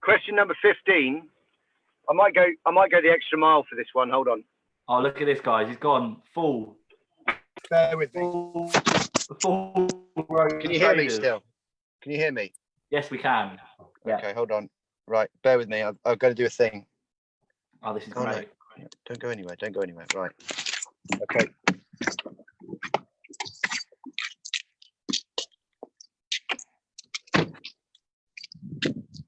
Speaker 2: Question number 15. I might go the extra mile for this one. Hold on.
Speaker 1: Oh, look at this, guys. He's gone full.
Speaker 3: Bear with me.
Speaker 1: Full
Speaker 3: Can you hear me still? Can you hear me?
Speaker 1: Yes, we can. Yeah.
Speaker 3: Okay, hold on. Right, bear with me. I've got to do a thing.
Speaker 1: Oh, this is great.
Speaker 3: No. Don't go anywhere. Right. Okay.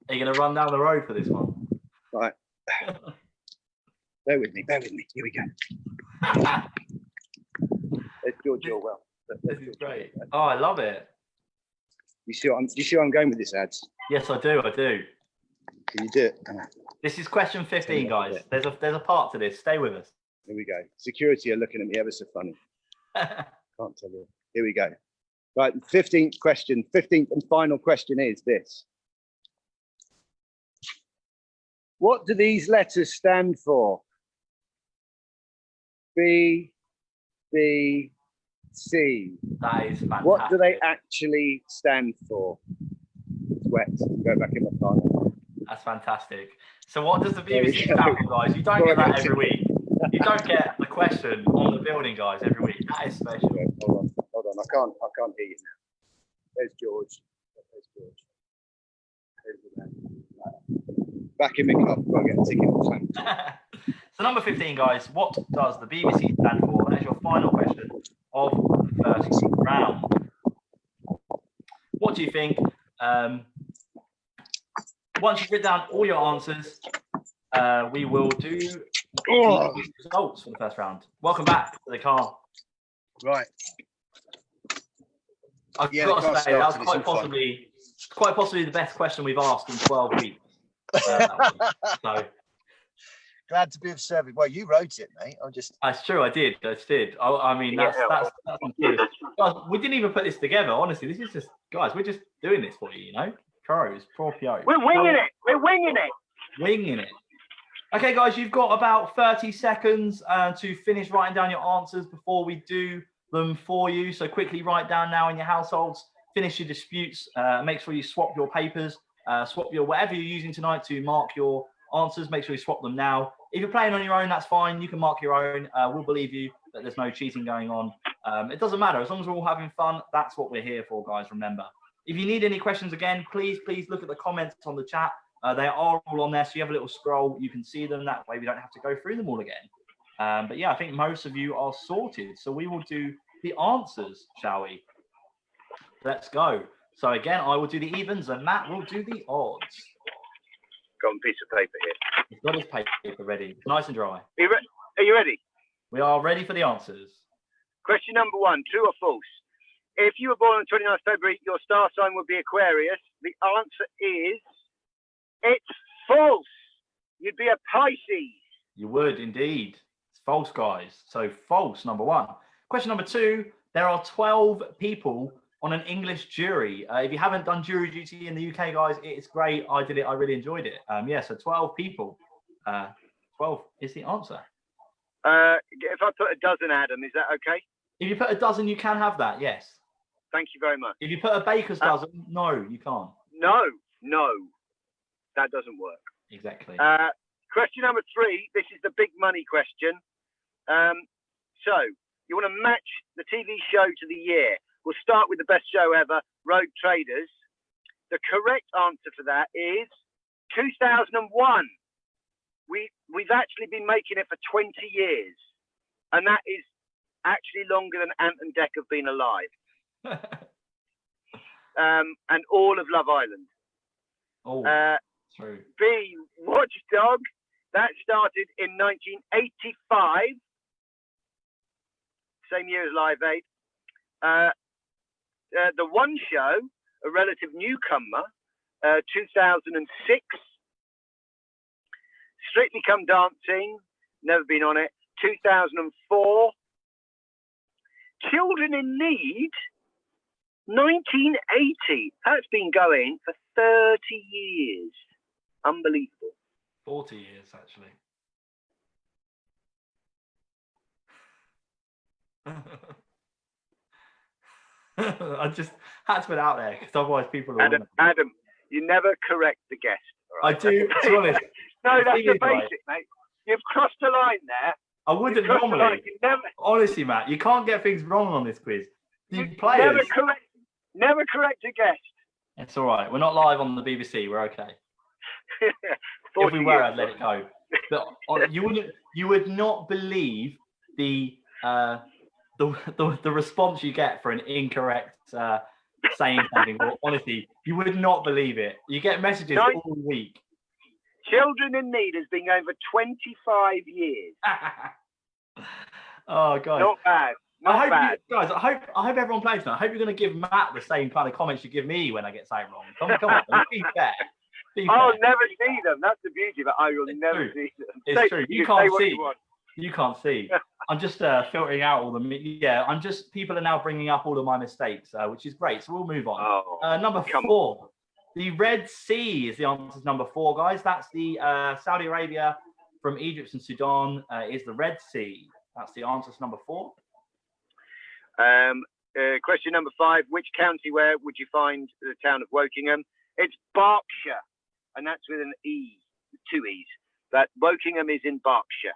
Speaker 1: Are you going to run down the road for this one?
Speaker 3: Right. Bear with me. Here we go. There's George Orwell.
Speaker 1: This is great. Oh, I love it.
Speaker 3: Do you see where I'm going with this, ads?
Speaker 1: Yes, I do.
Speaker 3: Can you do it?
Speaker 1: This is question 15, guys. There's a part to this. Stay with us.
Speaker 3: Here we go. Security are looking at me ever so funny. Can't tell you. Here we go. Right, 15th question. 15th and final question is this. What do these letters stand for? B, B, C.
Speaker 1: That is fantastic.
Speaker 3: What do they actually stand for? It's wet. Go back in my car.
Speaker 1: That's fantastic. So what does the BBC stand for, guys? You don't get that every week. You don't get the question on the building, guys, every week. That is special.
Speaker 3: Hold on. I can't hear you now. There's George. Back in my car. I'll get a ticket.
Speaker 1: So number 15, guys. What does the BBC stand for? That is your final question of the first round. What do you think? Once you've written down all your answers, we will do the results for the first round. Welcome back to the car.
Speaker 3: Right.
Speaker 1: I've got to say, that was quite possibly the best question we've asked in 12 weeks. So
Speaker 3: glad to be of service. Well, you wrote it, mate.
Speaker 1: That's true. I did. I mean, that's good. Guys, we didn't even put this together. Honestly, this is just, guys, we're just doing this for you. Pros, proprio.
Speaker 2: We're winging it.
Speaker 1: Winging it. Okay, guys, you've got about 30 seconds to finish writing down your answers before we do them for you. So quickly write down now in your households. Finish your disputes. Make sure you swap your papers. Swap your whatever you're using tonight to mark your answers. Make sure you swap them now. If you're playing on your own, that's fine. You can mark your own. We'll believe you that there's no cheating going on. It doesn't matter. As long as we're all having fun, that's what we're here for, guys. Remember. If you need any questions again, please look at the comments on the chat. They are all on there, so you have a little scroll. You can see them. That way we don't have to go through them all again. But yeah, I think most of you are sorted. So we will do the answers, shall we? Let's go. So again, I will do the evens and Matt will do the odds.
Speaker 2: Got a piece of paper here.
Speaker 1: He's got his paper ready. It's nice and dry.
Speaker 2: Are you ready?
Speaker 1: We are ready for the answers.
Speaker 2: Question number 1, true or false? If you were born on 29th February, your star sign would be Aquarius. The answer is, it's false. You'd be a Pisces.
Speaker 1: You would indeed. It's false, guys. So false, number 1. Question number 2, there are 12 people on an English jury. If you haven't done jury duty in the UK, guys, it's great. I did it. I really enjoyed it. So 12 people. 12 is the answer.
Speaker 2: If I put a dozen, Adam, is that okay?
Speaker 1: If you put a dozen, you can have that, yes.
Speaker 2: Thank you very much.
Speaker 1: If you put a baker's dozen, no, you can't.
Speaker 2: No. That doesn't work.
Speaker 1: Exactly.
Speaker 2: Question number 3. This is the big money question. So you want to match the TV show to the year. We'll start with the best show ever, Rogue Traders. The correct answer for that is 2001. We've actually been making it for 20 years, and that is actually longer than Ant and Dec have been alive. And all of Love Island.
Speaker 1: True.
Speaker 2: B, Watchdog. That started in 1985, same year as Live Aid. The One Show, a relative newcomer, 2006. Strictly Come Dancing, never been on it, 2004. Children in Need, 1980. That's been going for 30 years. Unbelievable.
Speaker 1: 40 years, actually. I just had to put it out there because otherwise people are.
Speaker 2: Adam, you never correct the guest.
Speaker 1: Right? I do, to be honest.
Speaker 2: No, that's the basic, mate. You've crossed a line there.
Speaker 1: I wouldn't normally. Honestly, Matt, you can't get things wrong on this quiz. The players.
Speaker 2: Never correct a guest.
Speaker 1: It's all right. We're not live on the BBC. We're okay. If we were, I'd let it go. But you would not believe the response you get for an incorrect saying something. Well, honestly, you would not believe it. You get messages all week.
Speaker 2: Children in Need has been going for 25 years.
Speaker 1: Oh, guys.
Speaker 2: Not bad. Not bad.
Speaker 1: Guys, I hope everyone plays now. I hope you're going to give Matt the same kind of comments you give me when I get something wrong. Come on, be fair.
Speaker 2: I'll never see them. That's the beauty of it. I will never see them.
Speaker 1: It's true. You can't see. You can't see. I'm just filtering out all the. Yeah, people are now bringing up all of my mistakes, which is great. So we'll move on. Number 4. The Red Sea is the answer to number 4, guys. That's the Saudi Arabia from Egypt and Sudan is the Red Sea. That's the answer to number 4.
Speaker 2: Question number 5. Which county where would you find the town of Wokingham? It's Berkshire, and that's with an E, 2 E's. That Wokingham is in Berkshire.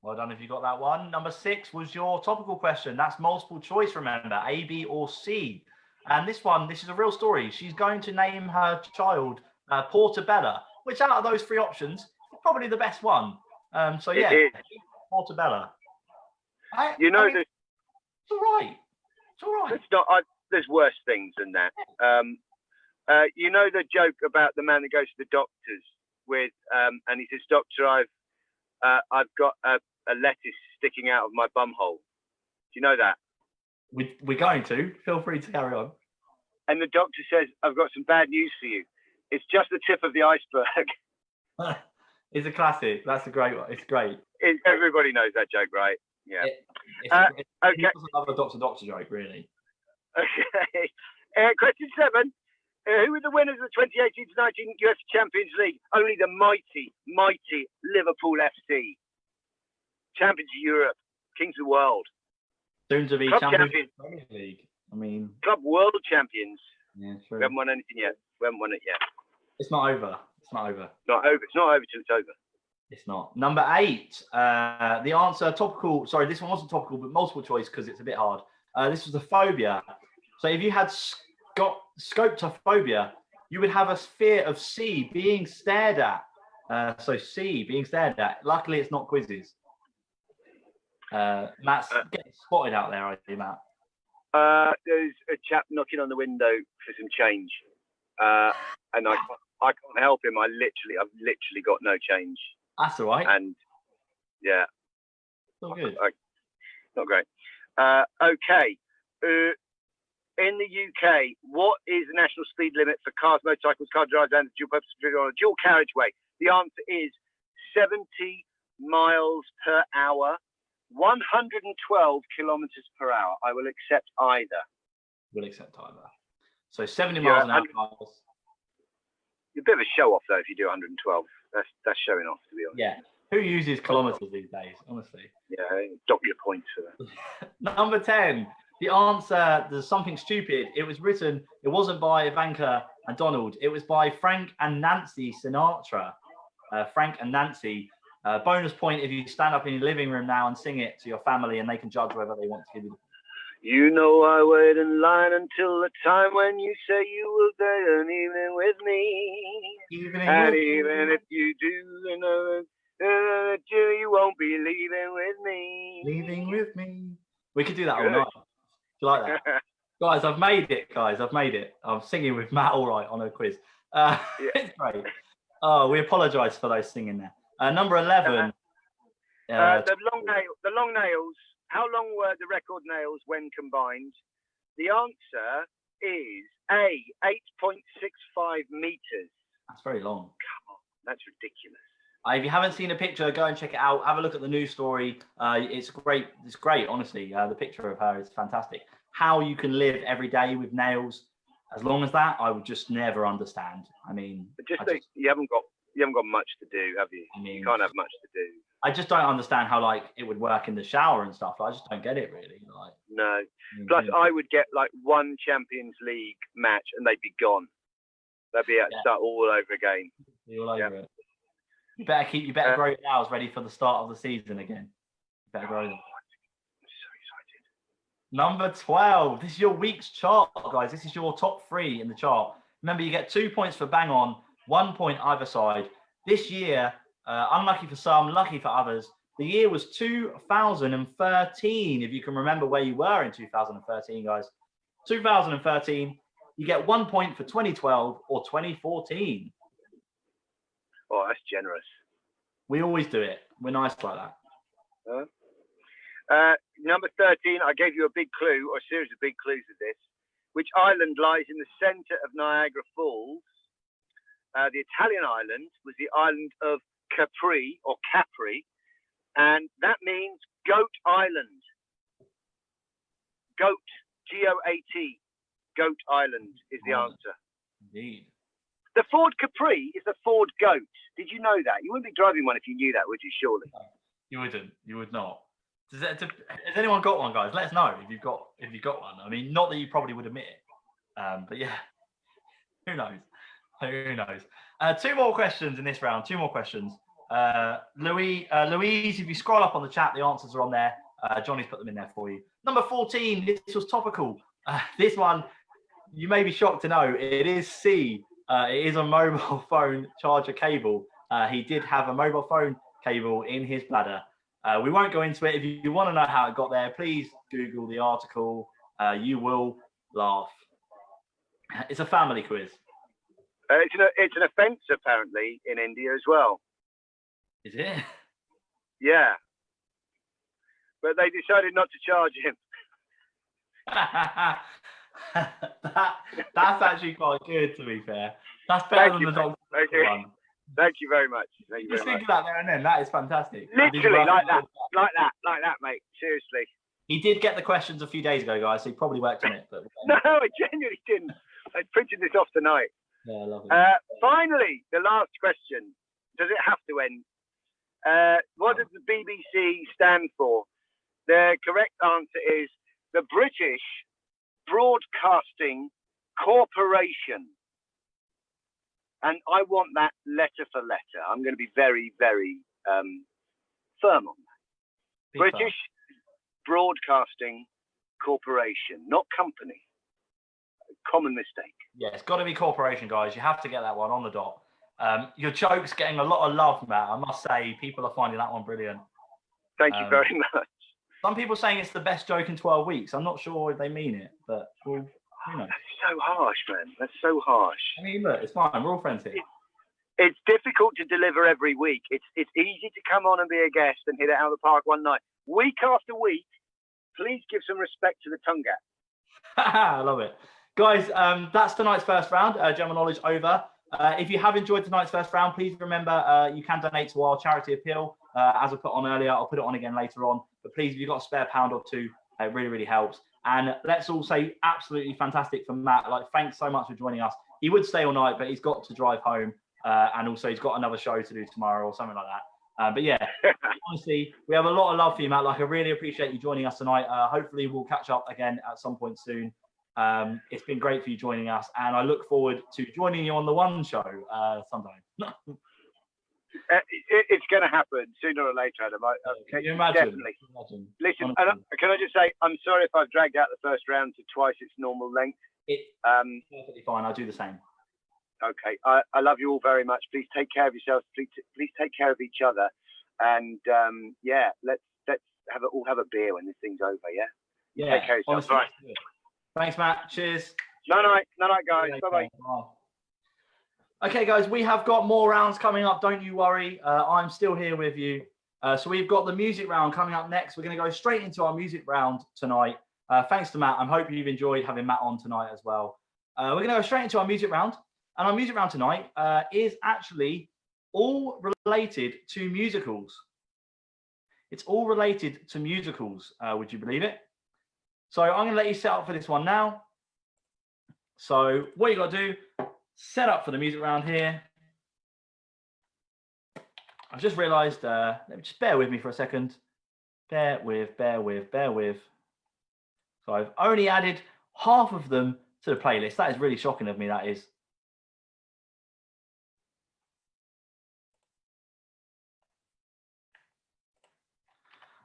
Speaker 1: Well done if you got that one. Number 6 was your topical question. That's multiple choice, remember, A, B, or C. And this is a real story. She's going to name her child Portabella, which out of those 3 options, probably the best one. So yeah, Portabella.
Speaker 2: It's all right.
Speaker 1: It's all right.
Speaker 2: It's not. There's worse things than that. You know the joke about the man that goes to the doctors with, and he says, "Doctor, I've got a lettuce sticking out of my bum hole." Do you know that?
Speaker 1: We're going to. Feel free to carry on.
Speaker 2: And the doctor says, "I've got some bad news for you. It's just the tip of the iceberg."
Speaker 1: It's a classic. That's a great one. It's great.
Speaker 2: Everybody knows that joke, right? Yeah.
Speaker 1: Okay. It doesn't have a doctor joke, really.
Speaker 2: Okay. Question 7. Who were the winners of the 2018-19 UEFA Champions League? Only the mighty Liverpool FC. Champions of Europe. Kings of the world.
Speaker 1: Soon to be champions of the Premier League. I mean...
Speaker 2: Club world champions.
Speaker 1: Yeah, true.
Speaker 2: We haven't won anything yet. We haven't won it yet.
Speaker 1: It's not over. It's not over.
Speaker 2: It's not over till it's over.
Speaker 1: It's not. Number 8. The answer, topical. Sorry, this one wasn't topical, but multiple choice because it's a bit hard. This was the phobia. So if you had scopophobia, you would have a fear of C being stared at. So C being stared at. Luckily, it's not quizzes. Matt's getting spotted out there, I think, Matt.
Speaker 2: There's a chap knocking on the window for some change, and I can't help him. I've literally got no change.
Speaker 1: That's all right.
Speaker 2: And yeah,
Speaker 1: all good.
Speaker 2: Not great. Okay. In the UK, what is the national speed limit for cars, motorcycles, car drivers, and dual-purpose on a dual carriageway? The answer is 70 miles per hour, 112 kilometers per hour. I will accept either.
Speaker 1: We'll accept either. So 70 miles an hour.
Speaker 2: You're a bit of a show off though if you do 112. That's showing off, to be honest.
Speaker 1: Yeah. Who uses kilometers these days, honestly?
Speaker 2: Yeah, dock your points for that.
Speaker 1: Number 10. The answer, there's something stupid. It was written, it wasn't by Ivanka and Donald. It was by Frank and Nancy Sinatra. Frank and Nancy. Bonus point if you stand up in your living room now and sing it to your family and they can judge whether they want to give you the...
Speaker 2: You know I wait in line until the time when you say you will stay an evening with me. And even if you do, you won't be leaving with me.
Speaker 1: Leaving with me. We could do that all night. Do you like that? Guys, I've made it, guys. I've made it. I'm singing with Matt Allwright on a quiz. It's great. Oh, we apologise for those singing there. Number 11.
Speaker 2: The long nails. How long were the record nails when combined? The answer is A, 8.65 meters.
Speaker 1: That's very long.
Speaker 2: Come on, that's ridiculous.
Speaker 1: If you haven't seen a picture, go and check it out. Have a look at the news story. It's great. It's great, honestly. The picture of her is fantastic. How you can live every day with nails as long as that, I would just never understand. I mean,
Speaker 2: you haven't got much to do, have you? I mean, you can't have much to do.
Speaker 1: I just don't understand how like it would work in the shower and stuff. I just don't get it really. Like,
Speaker 2: no. Plus, I would get like one Champions League match and they'd be gone. They'd be start all over again.
Speaker 1: Be all over it. You better grow your nails ready for the start of the season again. You better grow them.
Speaker 2: I'm so excited.
Speaker 1: Number 12. This is your week's chart, guys. This is your top 3 in the chart. Remember, you get 2 points for bang on, 1 point either side. This year, unlucky for some, lucky for others. The year was 2013, if you can remember where you were in 2013, guys. 2013, you get 1 point for 2012 or 2014.
Speaker 2: Oh, that's generous.
Speaker 1: We always do it. We're nice like
Speaker 2: that. Number 13, I gave you a big clue, or a series of big clues of this. Which island lies in the center of Niagara Falls? The Italian island was the island of Capri, and that means Goat Island. Goat, G-O-A-T, Goat Island is the answer.
Speaker 1: Indeed. The
Speaker 2: Ford Capri is the Ford Goat. Did you know that? You wouldn't be driving one if you knew that, would you? Surely.
Speaker 1: No, you wouldn't. You would not. Has anyone got one, guys? Let us know if you've got one. I mean, not that you probably would admit it, but yeah, who knows? Who knows? 2 more questions in this round. 2 more questions. Louise, if you scroll up on the chat, the answers are on there. Johnny's put them in there for you. Number 14. This was topical. This one, you may be shocked to know, it is C. It is a mobile phone charger cable. He did have a mobile phone cable in his bladder. We won't go into it. If you want to know how it got there, please Google the article. You will laugh. It's a family quiz.
Speaker 2: It's an offence, apparently, in India as well.
Speaker 1: Is it?
Speaker 2: Yeah. But they decided not to charge him.
Speaker 1: That's actually quite good, to be fair. That's better than the dog one.
Speaker 2: Thank you very much.
Speaker 1: Just think of that there and then. That is fantastic.
Speaker 2: Literally, like that, mate. Seriously.
Speaker 1: He did get the questions a few days ago, guys, so he probably worked on it. But
Speaker 2: no, I genuinely didn't. I printed this off tonight.
Speaker 1: Yeah, I love it.
Speaker 2: Finally, the last question. Does it have to end? What does the BBC stand for? The correct answer is the British Broadcasting Corporation. And I want that letter for letter. I'm going to be very, very firm on that. British Broadcasting Corporation, not company. Common mistake.
Speaker 1: Yeah, it's got to be corporation, guys. You have to get that one on the dot. Your joke's getting a lot of love, Matt. I must say, people are finding that one brilliant.
Speaker 2: Thank you very much.
Speaker 1: Some people saying it's the best joke in 12 weeks. I'm not sure if they mean it, but well, you know.
Speaker 2: That's so harsh, man. That's so harsh.
Speaker 1: I mean, look, it's fine. We're all friends here.
Speaker 2: It's difficult to deliver every week. It's easy to come on and be a guest and hit it out of the park one night. Week after week, please give some respect to the tongue gap.
Speaker 1: I love it. Guys, that's tonight's first round. General knowledge over. If you have enjoyed tonight's first round, please remember you can donate to our charity appeal. As I put on earlier, I'll put it on again later on. But please, if you've got a spare £1 or 2, it really, really helps. And let's all say absolutely fantastic for Matt. Like, thanks so much for joining us. He would stay all night, but he's got to drive home. And also, he's got another show to do tomorrow or something like that. But yeah, honestly, we have a lot of love for you, Matt. Like, I really appreciate you joining us tonight. Hopefully, we'll catch up again at some point soon. It's been great for you joining us, and I look forward to joining you on the One Show sometime.
Speaker 2: It's going to happen sooner or later, Adam.
Speaker 1: Can you imagine?
Speaker 2: Definitely. Listen, can I just say, I'm sorry if I've dragged out the first round to twice its normal length.
Speaker 1: It's perfectly fine. I'll do the same.
Speaker 2: Okay. I love you all very much. Please take care of yourselves. Please take care of each other. And yeah, let's all have a beer when this thing's over. Yeah.
Speaker 1: Yeah.
Speaker 2: Take care of yourself.
Speaker 1: Honestly, right. Thanks, Matt. Cheers.
Speaker 2: Night, guys. Bye-bye.
Speaker 1: Okay, guys, we have got more rounds coming up. Don't you worry. I'm still here with you. So we've got the music round coming up next. We're going to go straight into our music round tonight. Thanks to Matt. I hope you've enjoyed having Matt on tonight as well. We're going to go straight into our music round. And our music round tonight is actually all related to musicals. It's all related to musicals. Would you believe it? So I'm going to let you set up for this one now. So what you got to do, set up for the music round here. I've just realized, let me just bear with me for a second. Bear with. So I've only added half of them to the playlist. That is really shocking of me, that is.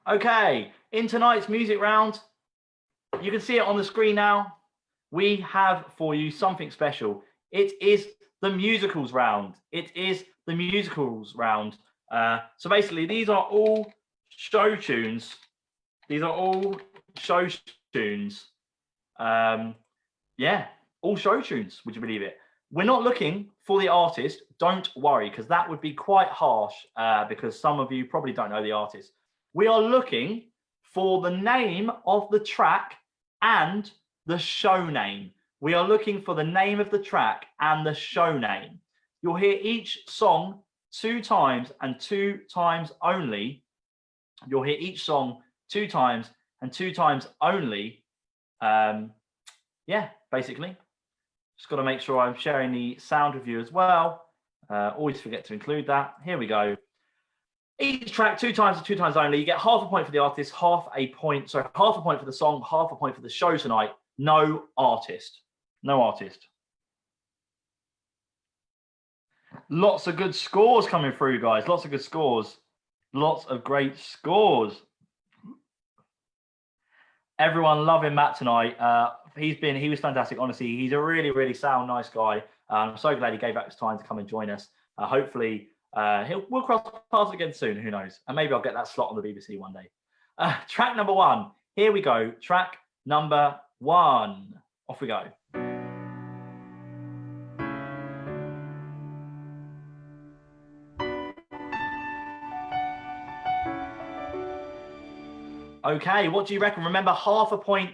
Speaker 1: Okay, in tonight's music round, you can see it on the screen now. We have for you something special. It is the musicals round. So basically, these are all show tunes. Yeah, all show tunes. Would you believe it? We're not looking for the artist. Don't worry, because that would be quite harsh. Because some of you probably don't know the artist. We are looking for the name of the track and the show name. We are looking for the name of the track and the show name. You'll hear each song 2 times and 2 times only. You'll hear each song 2 times and 2 times only. Yeah, basically. Just got to make sure I'm sharing the sound with you as well. Always forget to include that. Here we go. Each track 2 times and 2 times only. You get half a point for the artist, half a point for the song, half a point for the show tonight. No artist. Lots of good scores coming through, guys. Lots of good scores. Lots of great scores. Everyone loving Matt tonight. He was fantastic. Honestly, he's a really, really sound, nice guy. I'm so glad he gave up his time to come and join us. Hopefully, we'll cross paths again soon. Who knows? And maybe I'll get that slot on the BBC one day. Track number 1. Here we go. Track number 1. Off we go. Okay, what do you reckon? Remember, half a point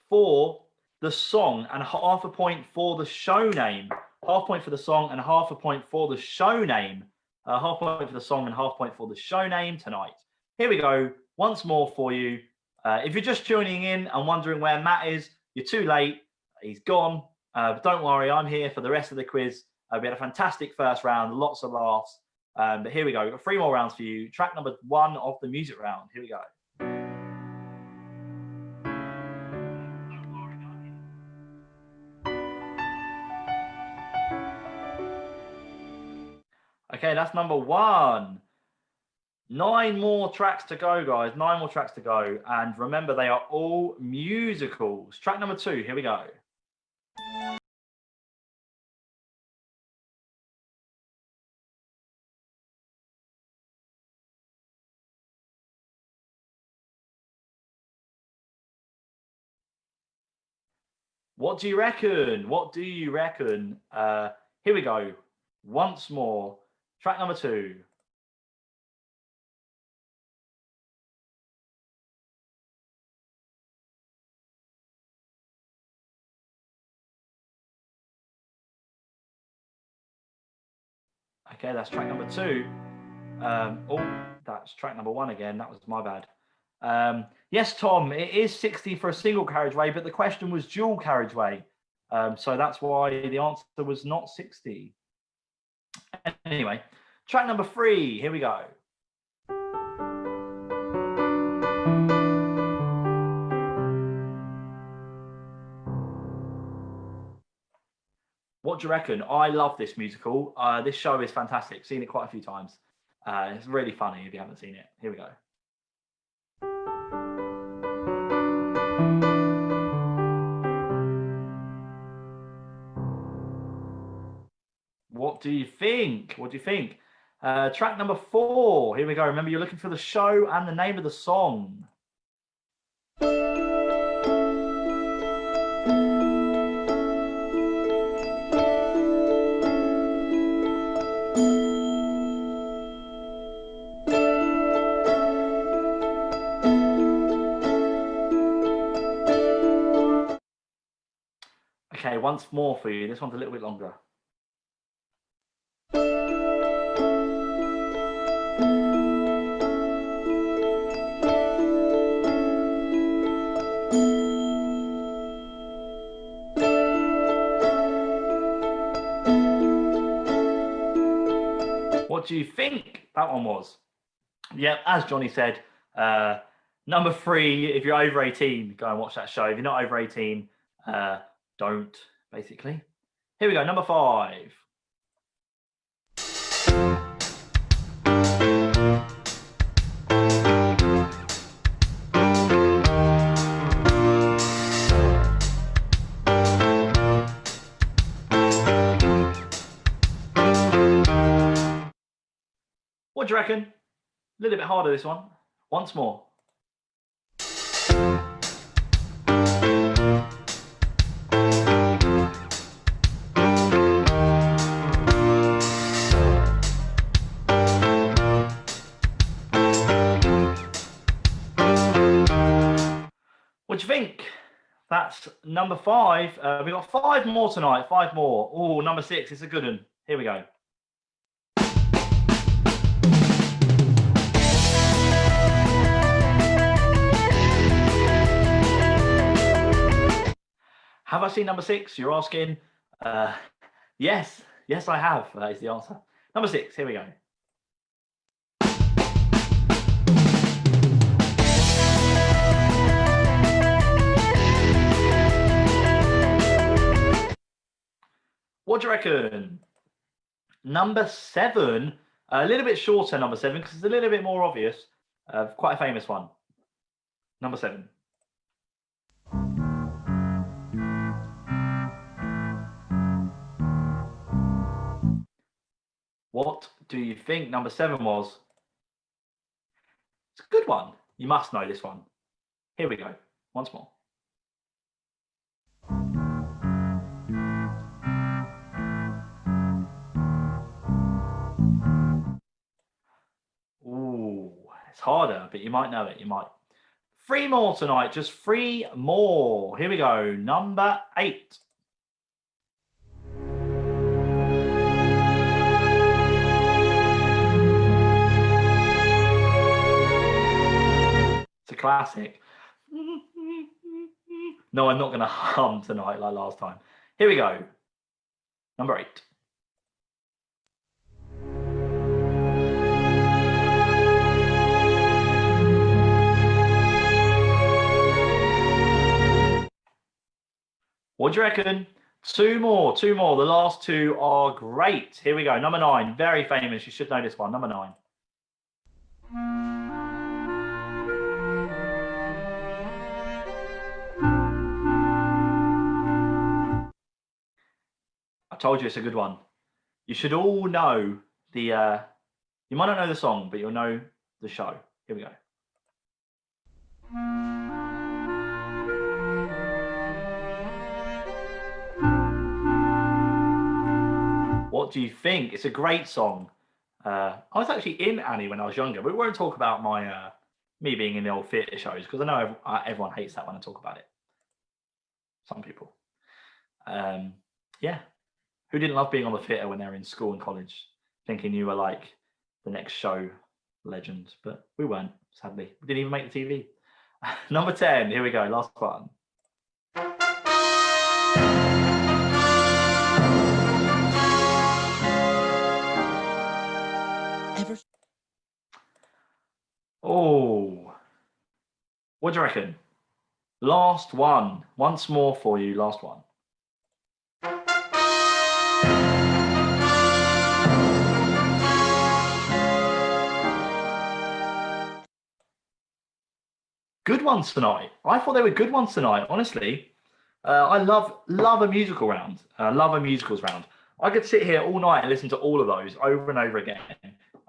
Speaker 1: for the song and half a point for the show name. Half point for the song and half a point for the show name. Half point for the song and half point for the show name tonight. Here we go. Once more for you. If you're just tuning in and wondering where Matt is, you're too late. He's gone. But don't worry, I'm here for the rest of the quiz. We had a fantastic first round, lots of laughs. But here we go. We've got 3 more rounds for you. Track number 1 of the music round. Here we go. Okay, that's number 1. 9 more tracks to go, guys. 9 more tracks to go. And remember, they are all musicals. Track number 2, here we go. What do you reckon? Here we go. Once more. Track number 2. Okay, that's track number 2. That's track number 1 again. That was my bad. Yes, Tom, it is 60 for a single carriageway, but the question was dual carriageway. So that's why the answer was not 60. Anyway, track number 3, here we go. What do you reckon? I love this musical. This show is fantastic. Seen it quite a few times. It's really funny if you haven't seen it. Here we go. What do you think? What do you think? Track number 4. Here we go. Remember, you're looking for the show and the name of the song. Okay, once more for you. This one's a little bit longer. What do you think that one was? Yeah, as Johnny said, number 3, if you're over 18, go and watch that show. If you're not over 18, don't, basically. Here we go, number 5. What do you reckon? A little bit harder, this one. Once more. What do you think? That's number 5. We've got 5 more tonight. 5 more. Oh, number 6. It's a good one. Here we go. Have I seen number 6? You're asking. Yes. Yes, I have. That is the answer. Number 6. Here we go. What do you reckon? Number 7. A little bit shorter, number 7, because it's a little bit more obvious. Quite a famous one. Number 7. What do you think number 7 was? It's a good one. You must know this one. Here we go. Once more. Ooh, it's harder, but you might know it. You might. 3 more tonight. Just 3 more. Here we go. Number 8. It's a classic. No, I'm not going to hum tonight like last time. Here we go. Number 8. What do you reckon? 2 more, 2 more. The last 2 are great. Here we go. Number 9, very famous. You should know this one. Number 9. I told you it's a good one. You should all know the, you might not know the song, but you'll know the show. Here we go. What do you think? It's a great song. I was actually in Annie when I was younger, but we won't talk about my me being in the old theatre shows because I know everyone hates that when I talk about it. Some people. Yeah. Who didn't love being on the theatre when they were in school and college, thinking you were like the next show legend? But we weren't, sadly. We didn't even make the TV. Number 10. Here we go. Last one. Oh, what do you reckon? Last one. Once more for you. Last one. good ones tonight. I thought they were good ones tonight, honestly. I love a musical round. I love a musicals round. I could sit here all night and listen to all of those over and over again.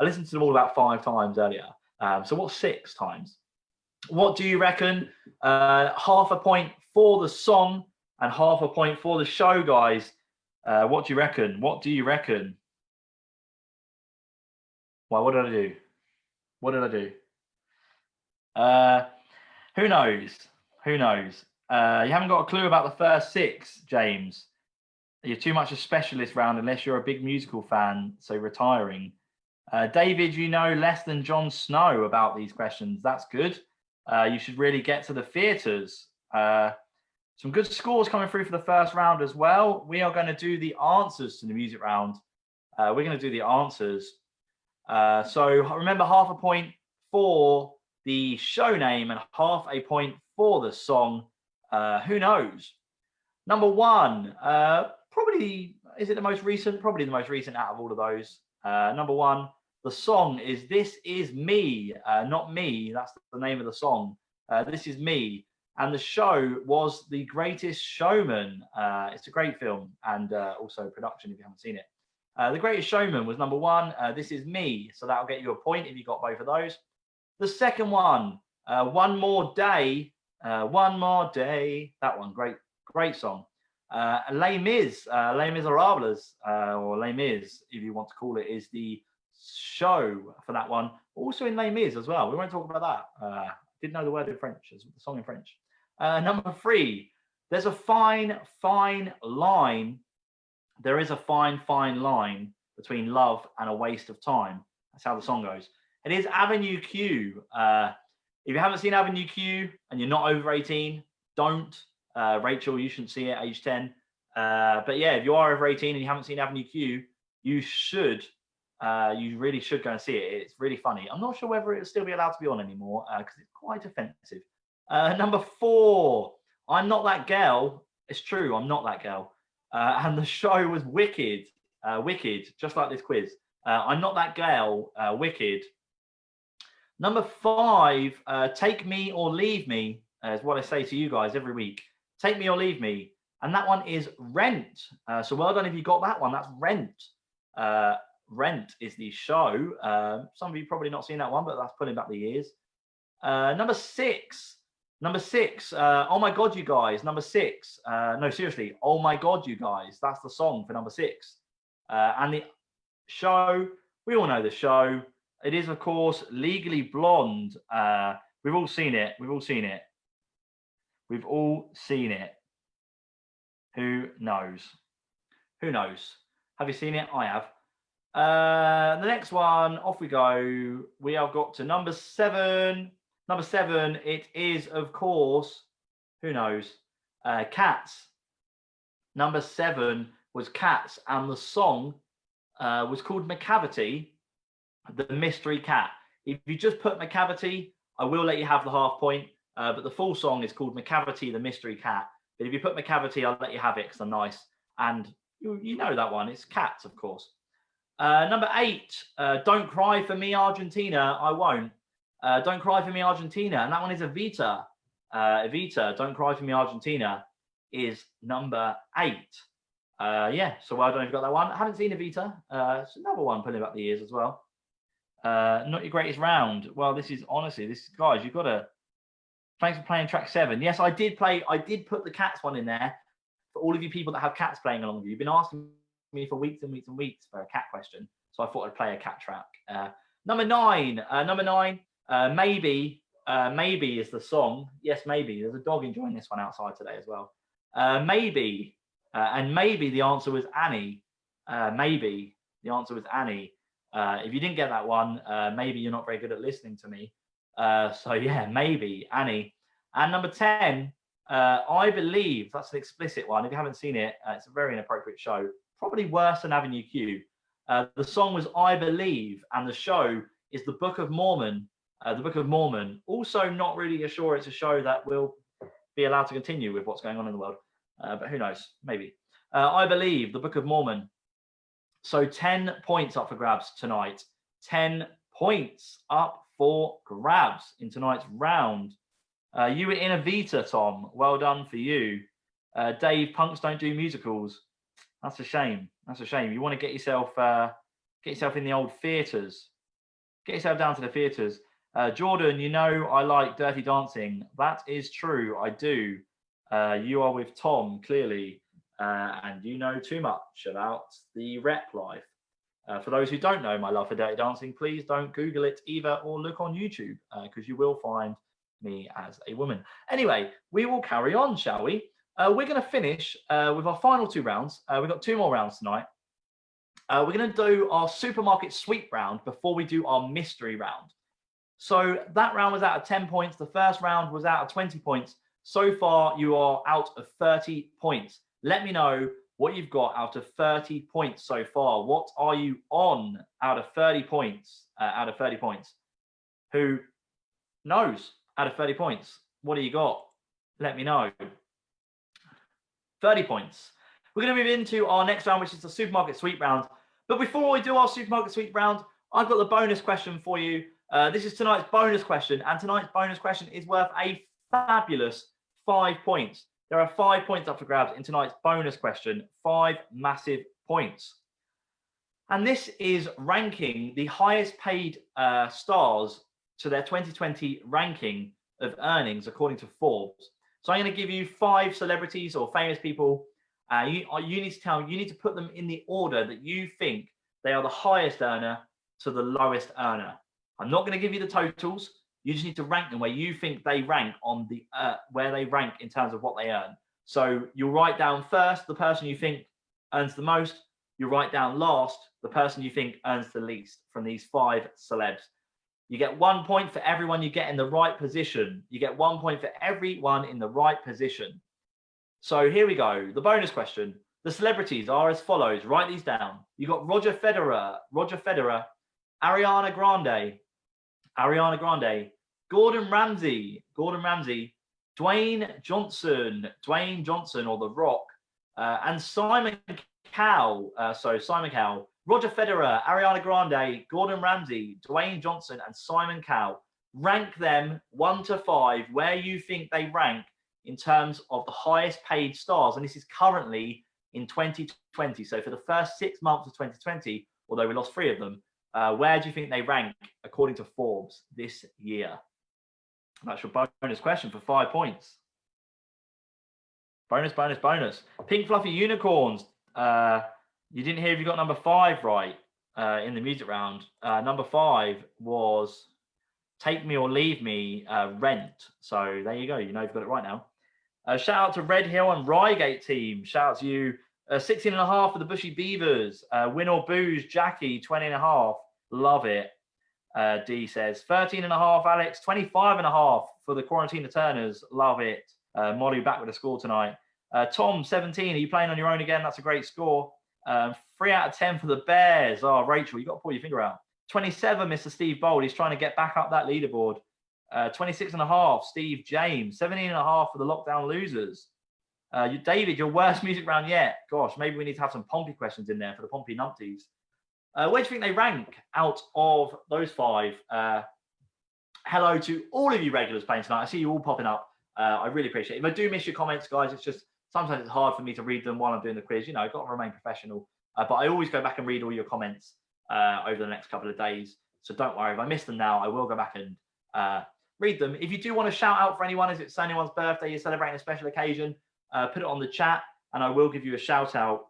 Speaker 1: I listened to them all about 5 times earlier. So what's 6 times? What do you reckon? Half a point for the song and half a point for the show, guys. What do you reckon? What do you reckon? Well, what did I do? What did I do? Who knows? Who knows? You haven't got a clue about the first 6, James. You're too much a specialist round unless you're a big musical fan, so retiring. David, you know less than Jon Snow about these questions. That's good. You should really get to the theatres. Some good scores coming through for the first round as well. We are going to do the answers to the music round. We're going to do the answers. So remember, half a point for the show name and half a point for the song. Who knows? Number 1, probably, is it the most recent? Probably the most recent out of all of those. Number 1, the song is This Is Me, not Me. That's the name of the song. This Is Me. And the show was The Greatest Showman. It's a great film and also production if you haven't seen it. The Greatest Showman was number 1. This Is Me. So that'll get you a point if you got both of those. The second one, One More Day. One More Day. That one, great song. Les Mis, Les Miserables, or Les Mis, if you want to call it, is the show for that one. Also in Les Mis as well. We won't talk about that. Didn't know the word in French, the song in French. Number 3, there's a fine line. There is a fine line between love and a waste of time. That's how the song goes. It is Avenue Q. If you haven't seen Avenue Q and you're not over 18, don't. Rachel, you shouldn't see it at age 10. But yeah, if you are over 18 and you haven't seen Avenue Q, you should. You really should go and see it. It's really funny. I'm not sure whether it'll still be allowed to be on anymore because it's quite offensive. Number 4, I'm Not That Girl. It's true, I'm not that girl. And the show was Wicked. Wicked, just like this quiz. I'm Not That Girl, Wicked. Number 5, Take Me or Leave Me, is what I say to you guys every week. Take Me or Leave Me. And that one is Rent. So well done if you got that one. That's Rent. Rent is the show. Some of you probably not seen that one, but that's pulling back the years. Number 6. Oh My God, You Guys. Number 6. No, seriously. Oh My God, You Guys. That's the song for number 6. And the show, we all know the show. It is, of course, Legally Blonde. We've all seen it. We've all seen it. We've all seen it. Who knows? Who knows? Have you seen it? I have. The next one, off we go. We have got to number 7. Number 7, it is, of course, who knows? Cats. Number 7 was Cats, and the song was called McCavity, the Mystery Cat. If you just put McCavity, I will let you have the half point, but the full song is called McCavity, the Mystery Cat. But if you put McCavity, I'll let you have it because I'm nice. And you know that one. It's Cats, of course. Number 8, Don't Cry For Me, Argentina. I won't. Don't Cry For Me, Argentina. And that one is Evita. Evita, Don't Cry For Me, Argentina is number 8. Yeah, so well done if you got that one. I haven't seen Evita. It's another one pulling back the years as well. Not Your Greatest Round. Well, this is honestly, guys, you've got to. Thanks for playing track 7. Yes, I did put the Cats one in there for all of you people that have cats playing along with you. You've been asking me for weeks and weeks and weeks for a cat question, so I thought I'd play a cat track. Number 9. Maybe is the song. Yes, maybe. There's a dog enjoying this one outside today as well. Maybe, and maybe the answer was Annie. Maybe the answer was Annie. If you didn't get that one, maybe you're not very good at listening to me. So yeah, maybe Annie. And number 10, I Believe. That's an explicit one. If you haven't seen it, it's a very inappropriate show. Probably worse than Avenue Q. The song was I Believe, and the show is The Book of Mormon. The Book of Mormon. Also not really sure it's a show that will be allowed to continue with what's going on in the world. But who knows? Maybe. I Believe, The Book of Mormon. So 10 points up for grabs tonight. 10 points up for grabs in tonight's round. You were in a Vita, Tom. Well done for you. Dave, punks don't do musicals. That's a shame. That's a shame. You want to get yourself in the old theatres. Get yourself down to the theatres. Jordan, you know I like Dirty Dancing. That is true. I do. You are with Tom, clearly. And you know too much about the rep life. For those who don't know my love for Dirty Dancing, please don't Google it either or look on YouTube, because you will find me as a woman. Anyway, we will carry on, shall we? We're going to finish with our final 2 rounds. We've got 2 more rounds tonight. We're going to do our supermarket sweep round before we do our mystery round. So that round was out of 10 points. The first round was out of 20 points. So far, you are out of 30 points. Let me know what you've got out of 30 points so far. What are you on out of 30 points? Who knows? Out of 30 points, what do you got? Let me know. 30 points. We're going to move into our next round, which is the supermarket sweep round. But before we do our supermarket sweep round, I've got the bonus question for you. This is tonight's bonus question, and tonight's bonus question is worth a fabulous 5 points. There are 5 points up for grabs in tonight's bonus question, 5 massive points. And this is ranking the highest paid stars to their 2020 ranking of earnings according to Forbes. So I'm going to give you 5 celebrities or famous people. You need to put them in the order that you think they are the highest earner to the lowest earner. I'm not going to give you the totals. You just need to rank them where you think they rank on the where they rank in terms of what they earn. So you'll write down first the person you think earns the most. You write down last the person you think earns the least from these 5 celebs. You get 1 point for everyone you get in the right position. You get 1 point for everyone in the right position. So here we go. The bonus question. The celebrities are as follows. Write these down. You got Roger Federer, Ariana Grande, Gordon Ramsay, Dwayne Johnson or The Rock, and Simon Cowell. Simon Cowell, Roger Federer, Ariana Grande, Gordon Ramsay, Dwayne Johnson, and Simon Cowell. Rank them 1 to 5 where you think they rank in terms of the highest paid stars. And this is currently in 2020. So for the first 6 months of 2020, although we lost 3 of them, where do you think they rank according to Forbes this year? That's your bonus question for 5 points. Bonus. Pink Fluffy Unicorns. You didn't hear if you got number 5 right in the music round. Number 5 was Take Me or Leave Me, Rent. So there you go. You know you've got it right now. Shout out to Red Hill and Reigate team. Shout out to you. 16.5 for the Bushy Beavers. Win or Booze, Jackie, 20.5. Love it. D says 13.5, Alex. 25.5 for the Quarantine Turners. Love it. Molly back with a score tonight. Tom, 17. Are you playing on your own again? That's a great score. 3 out of 10 for the Bears. Oh, Rachel, you got to pull your finger out. 27, Mr. Steve Bold. He's trying to get back up that leaderboard. 26.5, Steve James. 17.5 for the Lockdown Losers. David, your worst music round yet. Gosh, maybe we need to have some Pompey questions in there for the Pompey numpties. Where do you think they rank out of those 5? Hello to all of you regulars playing tonight. I see you all popping up. I really appreciate it. If I do miss your comments, guys, it's just sometimes it's hard for me to read them while I'm doing the quiz. You know, I've got to remain professional. But I always go back and read all your comments over the next couple of days. So don't worry. If I miss them now, I will go back and read them. If you do want to shout out for anyone, if it's anyone's birthday, you're celebrating a special occasion, put it on the chat and I will give you a shout out.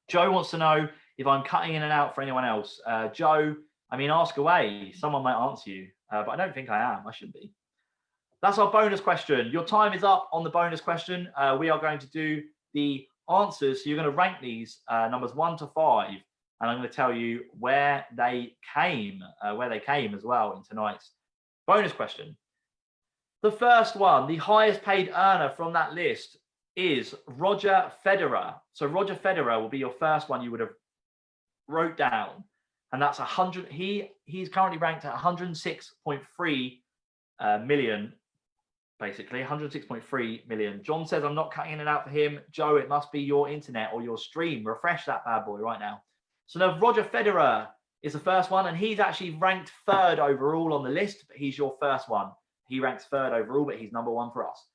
Speaker 1: Joe wants to know if I'm cutting in and out for anyone else. Joe, I mean, ask away. Someone might answer you, but I don't think I am. I shouldn't be. That's our bonus question. Your time is up on the bonus question. We are going to do the answers. So you're going to rank these numbers 1 to 5, and I'm going to tell you where they came as well in tonight's bonus question. The first one, the highest paid earner from that list is Roger Federer. So Roger Federer will be your first one you would have wrote down, and that's 100. He's currently ranked at 106.3 million, basically 106.3 million. John says I'm not cutting in and out for him. Joe, it must be your internet or your stream. Refresh that bad boy right now. So now Roger Federer is the first one, and he's actually ranked 3rd overall on the list, but he's your first one. He ranks 3rd overall, but he's number 1 for us.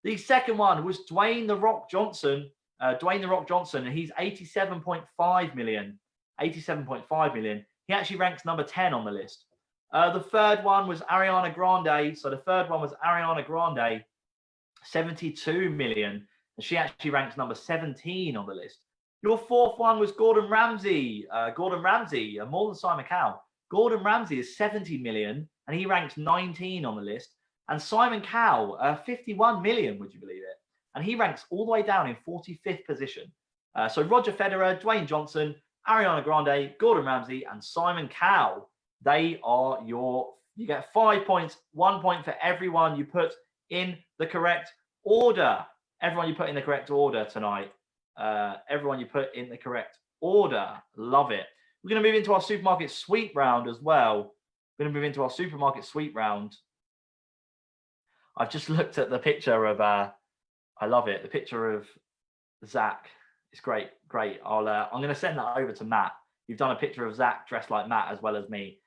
Speaker 1: The second one was Dwayne The Rock Johnson. Dwayne The Rock Johnson, and he's 87.5 million. 87.5 million. He actually ranks number 10 on the list. The third one was Ariana Grande. So the third one was Ariana Grande, 72 million. And she actually ranks number 17 on the list. Your fourth one was Gordon Ramsay. Gordon Ramsay, more than Simon Cowell. Gordon Ramsay is 70 million, and he ranks 19 on the list. And Simon Cowell, 51 million, would you believe it? And he ranks all the way down in 45th position. So Roger Federer, Dwayne Johnson, Ariana Grande, Gordon Ramsay, and Simon Cowell. They are you get 5 points, 1 point for everyone you put in the correct order. Everyone you put in the correct order tonight. Everyone you put in the correct order. Love it. We're going to move into our supermarket sweep round as well. We're going to move into our supermarket sweep round. I've just looked at the picture of, I love it, the picture of Zach. It's great, great. I'm going to send that over to Matt. You've done a picture of Zach dressed like Matt as well as me.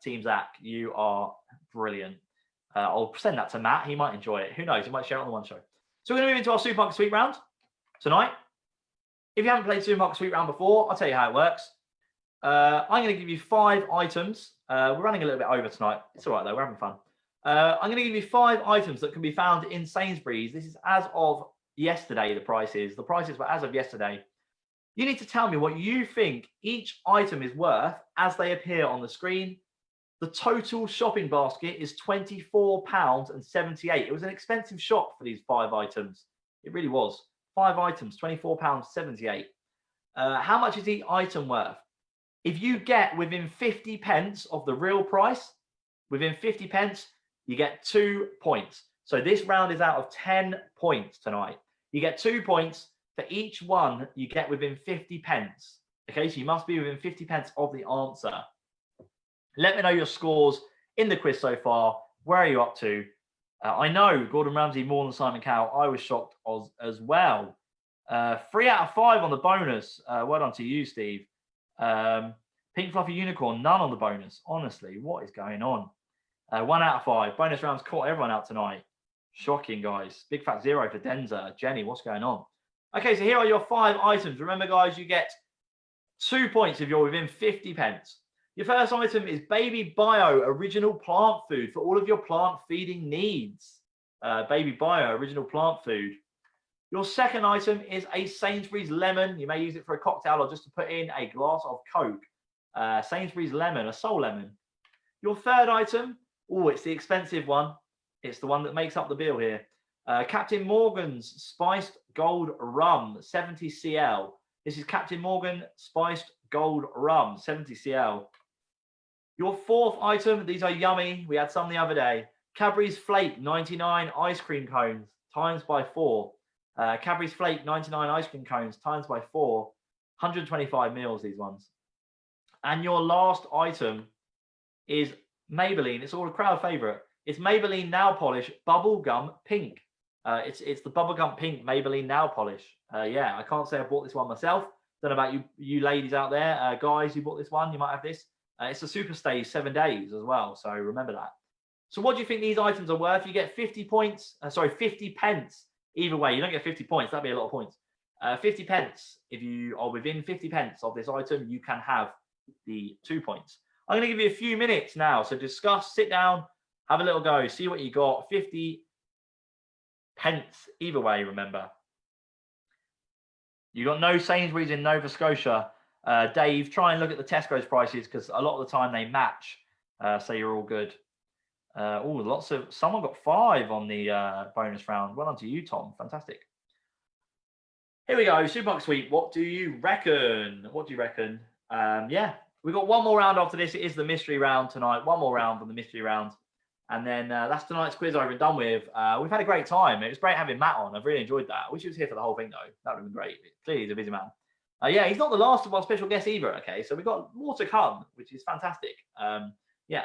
Speaker 1: Team Zach, you are brilliant. I'll send that to Matt. He might enjoy it. Who knows? He might share it on the one show. So we're going to move into our supermarket sweep round tonight. If you haven't played supermarket sweep round before, I'll tell you how it works. I'm going to give you 5 items. We're running a little bit over tonight. It's all right though. We're having fun. I'm going to give you 5 items that can be found in Sainsbury's. This is as of yesterday, the prices. The prices were as of yesterday. You need to tell me what you think each item is worth as they appear on the screen. The total shopping basket is £24.78. It was an expensive shop for these 5 items. It really was. 5 items, £24.78. How much is each item worth? If you get within 50 pence of the real price, within 50 pence, you get 2 points. So this round is out of 10 points tonight. You get 2 points for each one you get within 50 pence. Okay, so you must be within 50 pence of the answer. Let me know your scores in the quiz so far. Where are you up to? I know Gordon Ramsay more than Simon Cowell. I was shocked as well. 3 out of 5 on the bonus. Well done to you, Steve. Pink Fluffy Unicorn, none on the bonus. Honestly, what is going on? 1 out of 5. Bonus rounds caught everyone out tonight. Shocking, guys. Big fat 0 for Denza. Jenny, what's going on? Okay, so here are your 5 items. Remember, guys, you get 2 points if you're within 50 pence. Your first item is Baby Bio Original Plant Food for all of your plant feeding needs. Baby Bio Original Plant Food. Your second item is a Sainsbury's Lemon. You may use it for a cocktail or just to put in a glass of Coke. Sainsbury's Lemon, a Soul Lemon. Your third item, it's the expensive one. It's the one that makes up the bill here. Captain Morgan's Spiced Gold Rum, 70 cl. This is Captain Morgan Spiced Gold Rum, 70 cl. Your fourth item, these are yummy. We had some the other day. Cadbury's Flake 99 ice cream cones times by 4. Cadbury's Flake 99 ice cream cones times by 4. 125 mils, these ones. And your last item is Maybelline. It's all a crowd favorite. It's Maybelline Nail Polish Bubblegum Pink. It's the Bubblegum Pink Maybelline Nail Polish. Yeah, I can't say I bought this one myself. Don't know about you ladies out there. Guys, you bought this one, you might have this. It's a super stay 7 days as well, so remember that. So what do you think these items are worth? You get 50 points, 50 pence. Either way, you don't get 50 points. That'd be a lot of points. 50 pence. If you are within 50 pence of this item, you can have the 2 points. I'm going to give you a few minutes now. So discuss, sit down, have a little go, see what you got. 50 pence either way, remember. You got no Sainsbury's in Nova Scotia. Dave, try and look at the Tesco's prices because a lot of the time they match. So you're all good. Someone got 5 on the bonus round. Well done to you, Tom. Fantastic. Here we go. Supermarket Sweep. What do you reckon? Yeah, we've got one more round after this. It is the mystery round tonight. One more round from the mystery round. And then that's tonight's quiz over and done with. We've had a great time. It was great having Matt on. I've really enjoyed that. I wish he was here for the whole thing, though. That would have been great. Clearly, he's a busy man. Yeah, he's not the last of our special guests either. Okay, so we've got more to come, which is fantastic. Yeah.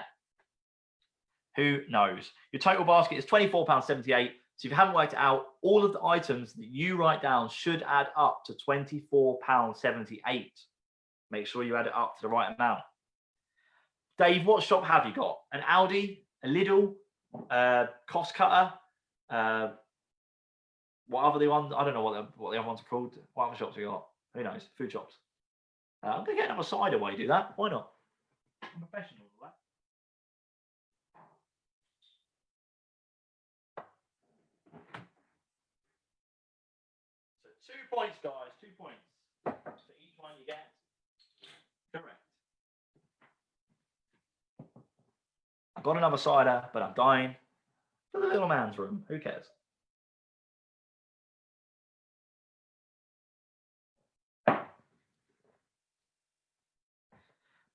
Speaker 1: Who knows? Your total basket is £24.78. So if you haven't worked it out, all of the items that you write down should add up to £24.78. Make sure you add it up to the right amount. Dave, what shop have you got? An Aldi, a Lidl, Cost Cutter, what other the ones? I don't know what the other ones are called. What other shops we got? Who knows? Food shops. I'm gonna get another cider while you do that. Why not? I'm a professional at that. So 2 points, guys. 2 points for each one you get. Correct. I've got another cider, but I'm dying for the little man's room. Who cares?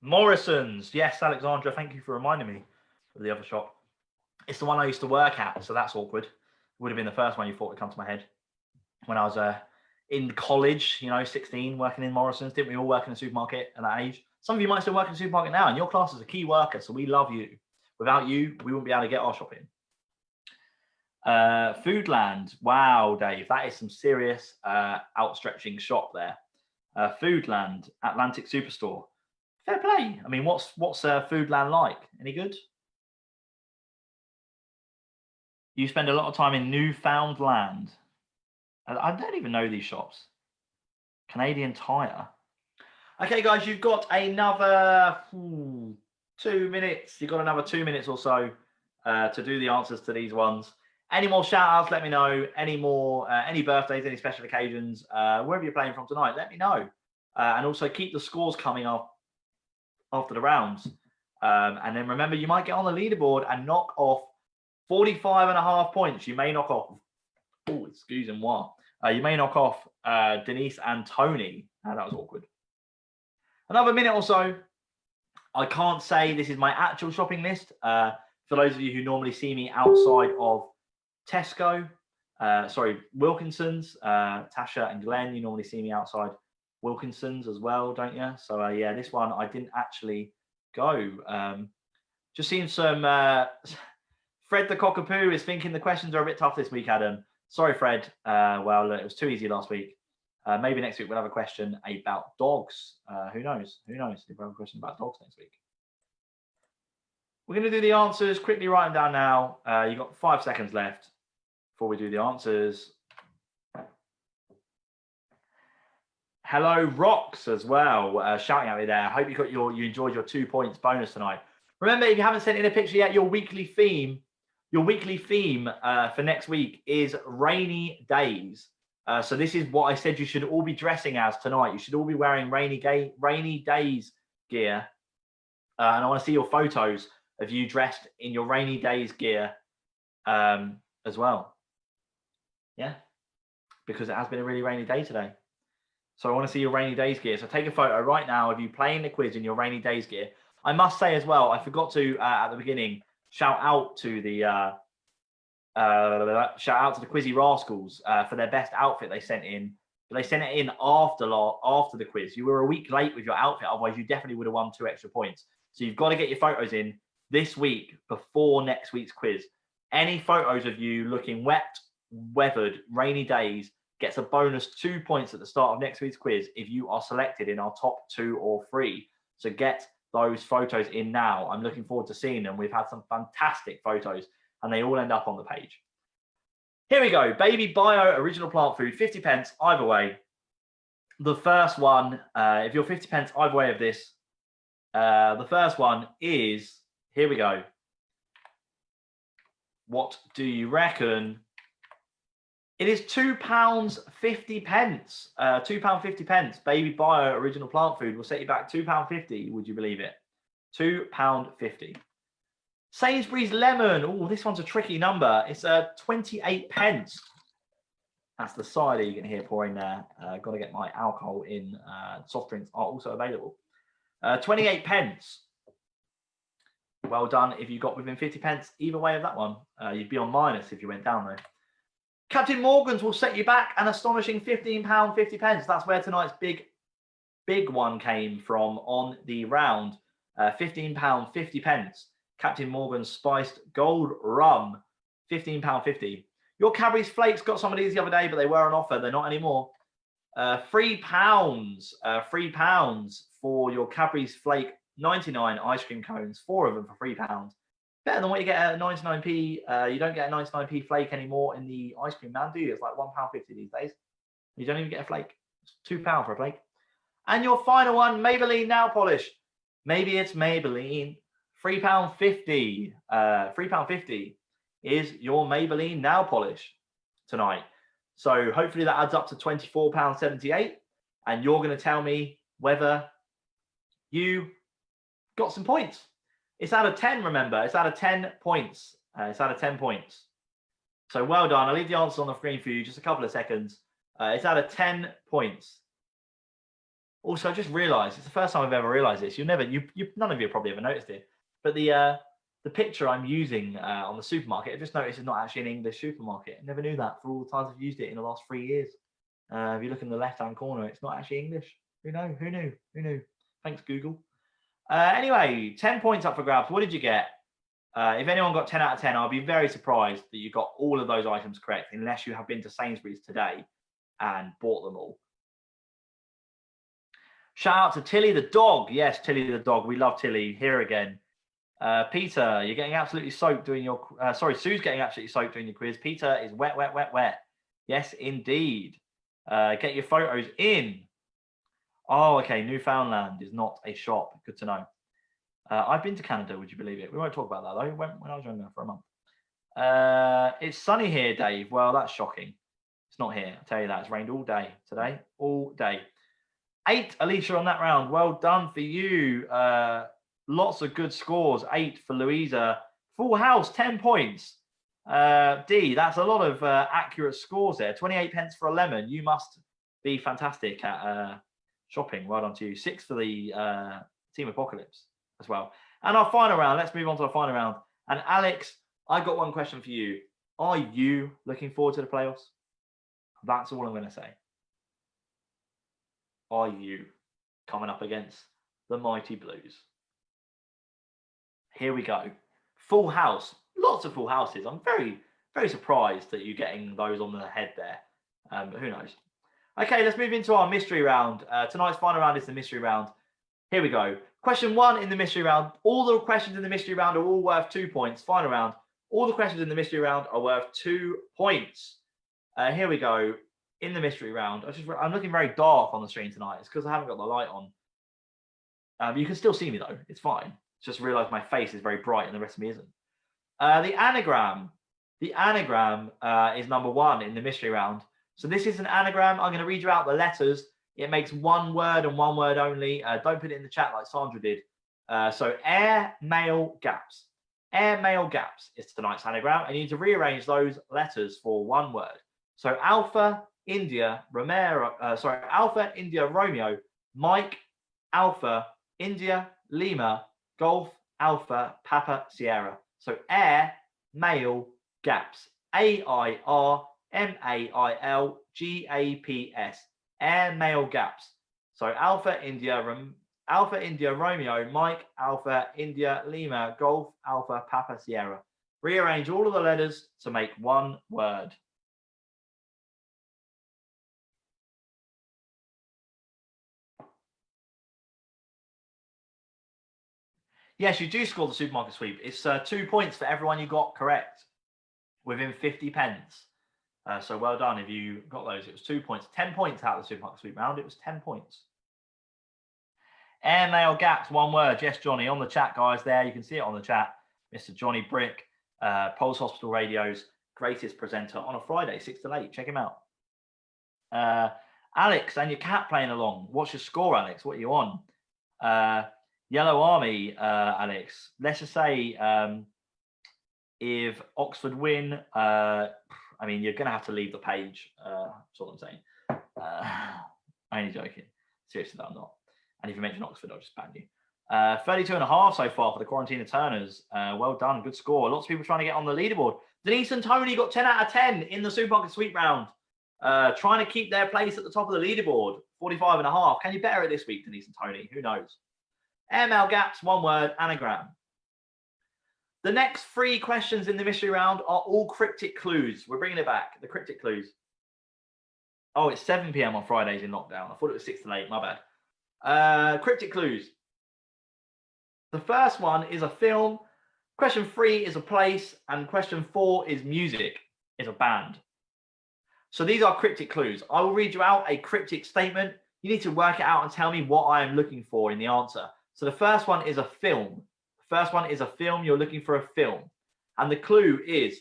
Speaker 1: Morrison's. Yes, Alexandra, thank you for reminding me of the other shop. It's the one I used to work at, so that's awkward. Would have been the first one you thought would come to my head. When I was in college, 16, working in Morrison's. Didn't we all work in a supermarket at that age? Some of you might still work in a supermarket now, and your class is a key worker, so we love you. Without you, we wouldn't be able to get our shopping. Foodland. Wow, Dave, that is some serious outstretching shop there. Foodland, Atlantic Superstore. Fair play. I mean, what's Foodland like? Any good? You spend a lot of time in Newfoundland. I don't even know these shops. Canadian Tire. Okay, guys, you've got another 2 minutes. You've got another 2 minutes or so to do the answers to these ones. Any more shout outs, let me know. Any more, any birthdays, any special occasions, wherever you're playing from tonight, let me know. And also keep the scores coming up after the rounds. And then remember, you might get on the leaderboard and knock off 45.5 points. You may knock off, oh, excuse me, you may knock off Denise and Tony. That was awkward. Another minute or so. I can't say this is my actual shopping list. For those of you who normally see me outside of Tesco, Wilkinson's, Tasha and Glenn, you normally see me outside Wilkinson's as well, don't you? So yeah, this one I didn't actually go. Just seen some Fred the Cockapoo is thinking the questions are a bit tough this week, Adam. Sorry, Fred. Well, it was too easy last week. Maybe next week we'll have a question about dogs. Who knows? Who knows if we'll have a question about dogs next week. We're going to do the answers. Quickly write them down now. You've got 5 seconds left before we do the answers. Hello, Rocks, as well. Shouting at me there. I hope you enjoyed your 2 points bonus tonight. Remember, if you haven't sent in a picture yet, your weekly theme for next week is rainy days. So this is what I said you should all be dressing as tonight. You should all be wearing rainy days gear. And I want to see your photos of you dressed in your rainy days gear as well. Yeah, because it has been a really rainy day today. So I want to see your rainy days gear. So take a photo right now of you playing the quiz in your rainy days gear. I must say as well, I forgot to at the beginning shout out to the Quizzy Rascals for their best outfit they sent in. But they sent it in after the quiz. You were a week late with your outfit, otherwise you definitely would have won 2 extra points. So you've got to get your photos in this week before next week's quiz. Any photos of you looking wet, weathered, rainy days gets a bonus 2 points at the start of next week's quiz if you are selected in our top 2 or 3. So get those photos in now. I'm looking forward to seeing them. We've had some fantastic photos and they all end up on the page. Here we go. Baby Bio original plant food, 50 pence either way. The first one, if you're 50 pence either way of this, the first one is, here we go. What do you reckon? It is £2.50. £2.50. Baby Bio original plant food will set you back £2.50. Would you believe it? £2.50. Sainsbury's lemon. Oh, this one's a tricky number. It's 28 pence. That's the cider you can hear pouring there. Got to get my alcohol in. Soft drinks are also available. 28 pence. Well done if you got within 50 pence either way of that one. You'd be on minus if you went down though. Captain Morgan's will set you back an astonishing £15.50. That's where tonight's big one came from on the round. £15.50. Captain Morgan's spiced gold rum, £15.50. Your Cadbury's Flakes, got some of these the other day, but they were on offer. They're not anymore. £3. £3 for your Cadbury's Flake 99 ice cream cones, 4 of them for £3. Better than what you get at 99p. You don't get a 99p flake anymore in the ice cream man, do you? It's like £1.50 these days. You don't even get a flake. It's £2 for a flake. And your final one, Maybelline nail polish. Maybe it's Maybelline. £3.50. £3.50 is your Maybelline nail polish tonight. So hopefully that adds up to £24.78. And you're going to tell me whether you got some points. It's out of 10, remember. It's out of 10 points. It's out of 10 points. So well done. I'll leave the answer on the screen for you. Just a couple of seconds. It's out of 10 points. Also, I just realised, it's the first time I've ever realised this. None of you have probably ever noticed it. But the picture I'm using on the supermarket, I just noticed it's not actually an English supermarket. I never knew that for all the times I've used it in the last 3 years. If you look in the left-hand corner, it's not actually English. Who knew? Who knew? Who knew? Thanks, Google. Anyway, 10 points up for grabs. What did you get? If anyone got 10 out of 10, I'll be very surprised that you got all of those items correct, unless you have been to Sainsbury's today and bought them all. Shout out to Tilly the dog. Yes, Tilly the dog. We love Tilly. Here again. Peter, you're getting absolutely soaked doing your... Sue's getting absolutely soaked doing your quiz. Peter is wet, wet, wet, wet. Yes, indeed. Get your photos in. Oh, okay. Newfoundland is not a shop. Good to know. I've been to Canada, would you believe it? We won't talk about that, though. When I was younger for a month. It's sunny here, Dave. Well, that's shocking. It's not here. I'll tell you that. It's rained all day today. All day. 8, Alicia, on that round. Well done for you. Lots of good scores. 8 for Louisa. Full house, 10 points. D, that's a lot of accurate scores there. 28 pence for a lemon. You must be fantastic at shopping. Well done to you. 6 for the Team Apocalypse as well. And our final round. Let's move on to the final round. And Alex, I got one question for you. Are you looking forward to the playoffs? That's all I'm going to say. Are you coming up against the Mighty Blues? Here we go. Full house. Lots of full houses. I'm very, very surprised that you're getting those on the head there. But who knows? Okay, let's move into our mystery round. Tonight's final round is the mystery round. Here we go. Question 1 in the mystery round. All the questions in the mystery round are all worth 2 points. Final round. All the questions in the mystery round are worth 2 points. Here we go. In the mystery round, I'm looking very dark on the screen tonight. It's because I haven't got the light on. You can still see me though. It's fine. Just realised my face is very bright and the rest of me isn't. The anagram is number 1 in the mystery round. So this is an anagram. I'm going to read you out the letters. It makes one word and one word only. Don't put it in the chat like Sandra did. So air, male, gaps. Air, male, gaps is tonight's anagram. And you need to rearrange those letters for one word. So Alpha, India, Alpha, India, Romeo, Mike, Alpha, India, Lima, Golf, Alpha, Papa, Sierra. So air, male, gaps. AIRMAILGAPS. Air, male, gaps. So Alpha, India, Romeo, Mike, Alpha, India, Lima, Golf, Alpha, Papa, Sierra. Rearrange all of the letters to make one word. Yes, you do score the supermarket sweep. It's 2 points for everyone you got correct within 50 pence. So well done if you got those. It was 2 points. 10 points out of the supermarket sweep round. It was 10 points. Air, male, gaps, one word. Yes, Johnny, on the chat, guys, there. You can see it on the chat. Mr. Johnny Brick, Pulse Hospital Radio's greatest presenter on a Friday, 6 to 8. Check him out. Alex, and your cat playing along. What's your score, Alex? What are you on? Yellow Army, Alex. Let's just say if Oxford win, I mean, you're going to have to leave the page. That's all I'm saying. I'm only joking. Seriously, though, I'm not. And if you mention Oxford, I'll just ban you. 32.5 so far for the Quarantine Turners. Well done. Good score. Lots of people trying to get on the leaderboard. Denise and Tony got 10 out of 10 in the supermarket sweep round. Trying to keep their place at the top of the leaderboard. 45.5. Can you better it this week, Denise and Tony? Who knows? ML gaps, one word, anagram. The next 3 questions in the mystery round are all cryptic clues. We're bringing it back. The cryptic clues. Oh, it's 7 p.m. on Fridays in lockdown. I thought it was 6 to 8. My bad. Cryptic clues. The first one is a film. Question 3 is a place. And question 4 is music, is a band. So these are cryptic clues. I will read you out a cryptic statement. You need to work it out and tell me what I am looking for in the answer. So the first one is a film. The first one is a film. You're looking for a film. And the clue is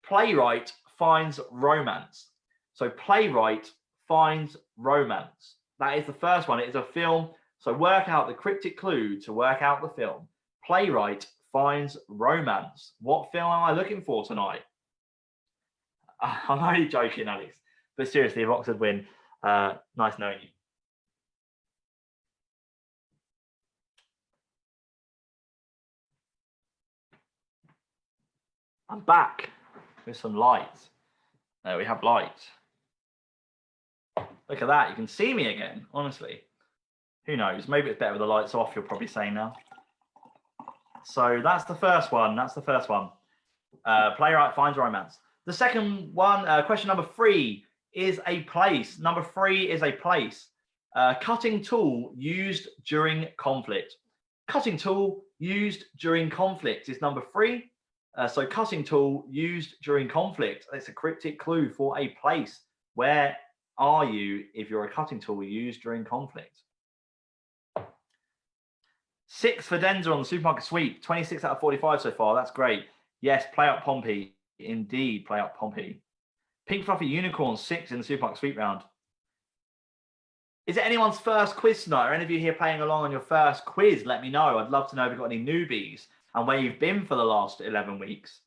Speaker 1: playwright finds romance. So playwright finds romance. That is the first one. It is a film. So work out the cryptic clue to work out the film. Playwright finds romance. What film am I looking for tonight? I'm only joking, Alex. But seriously, if Oxford win, nice knowing you. I'm back with some lights. There we have lights. Look at that. You can see me again, honestly. Who knows? Maybe it's better with the lights off, you're probably saying now. So that's the first one. That's the first one. Playwright finds romance. The second one, question number 3, is a place. Number 3 is a place. Cutting tool used during conflict. Cutting tool used during conflict is number 3. So cutting tool used during conflict. It's a cryptic clue for a place. Where are you if you're a cutting tool used during conflict? 6 for Denzer on the supermarket sweep. 26 out of 45 so far. That's great. Yes, play up Pompey. Indeed, play up Pompey. Pink Fluffy Unicorn, 6 in the supermarket sweep round. Is it anyone's first quiz tonight? Are any of you here playing along on your first quiz? Let me know. I'd love to know if you've got any newbies and where you've been for the last 11 weeks.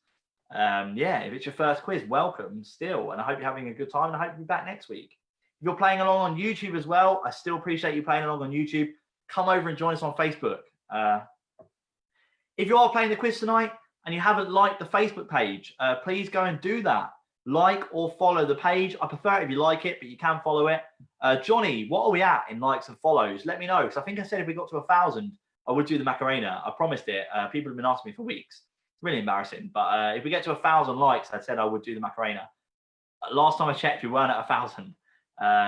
Speaker 1: Yeah, if it's your first quiz, welcome still. And I hope you're having a good time, and I hope you'll be back next week. If you're playing along on YouTube as well, I still appreciate you playing along on YouTube. Come over and join us on Facebook. If you are playing the quiz tonight and you haven't liked the Facebook page, please go and do that. Like or follow the page. I prefer it if you like it, but you can follow it. Johnny, what are we at in likes and follows? Let me know, because I think I said if we got to 1,000, I would do the Macarena. I promised it. People have been asking me for weeks. It's really embarrassing. But if we get to 1,000 likes, I said I would do the Macarena. Last time I checked, we weren't at 1,000.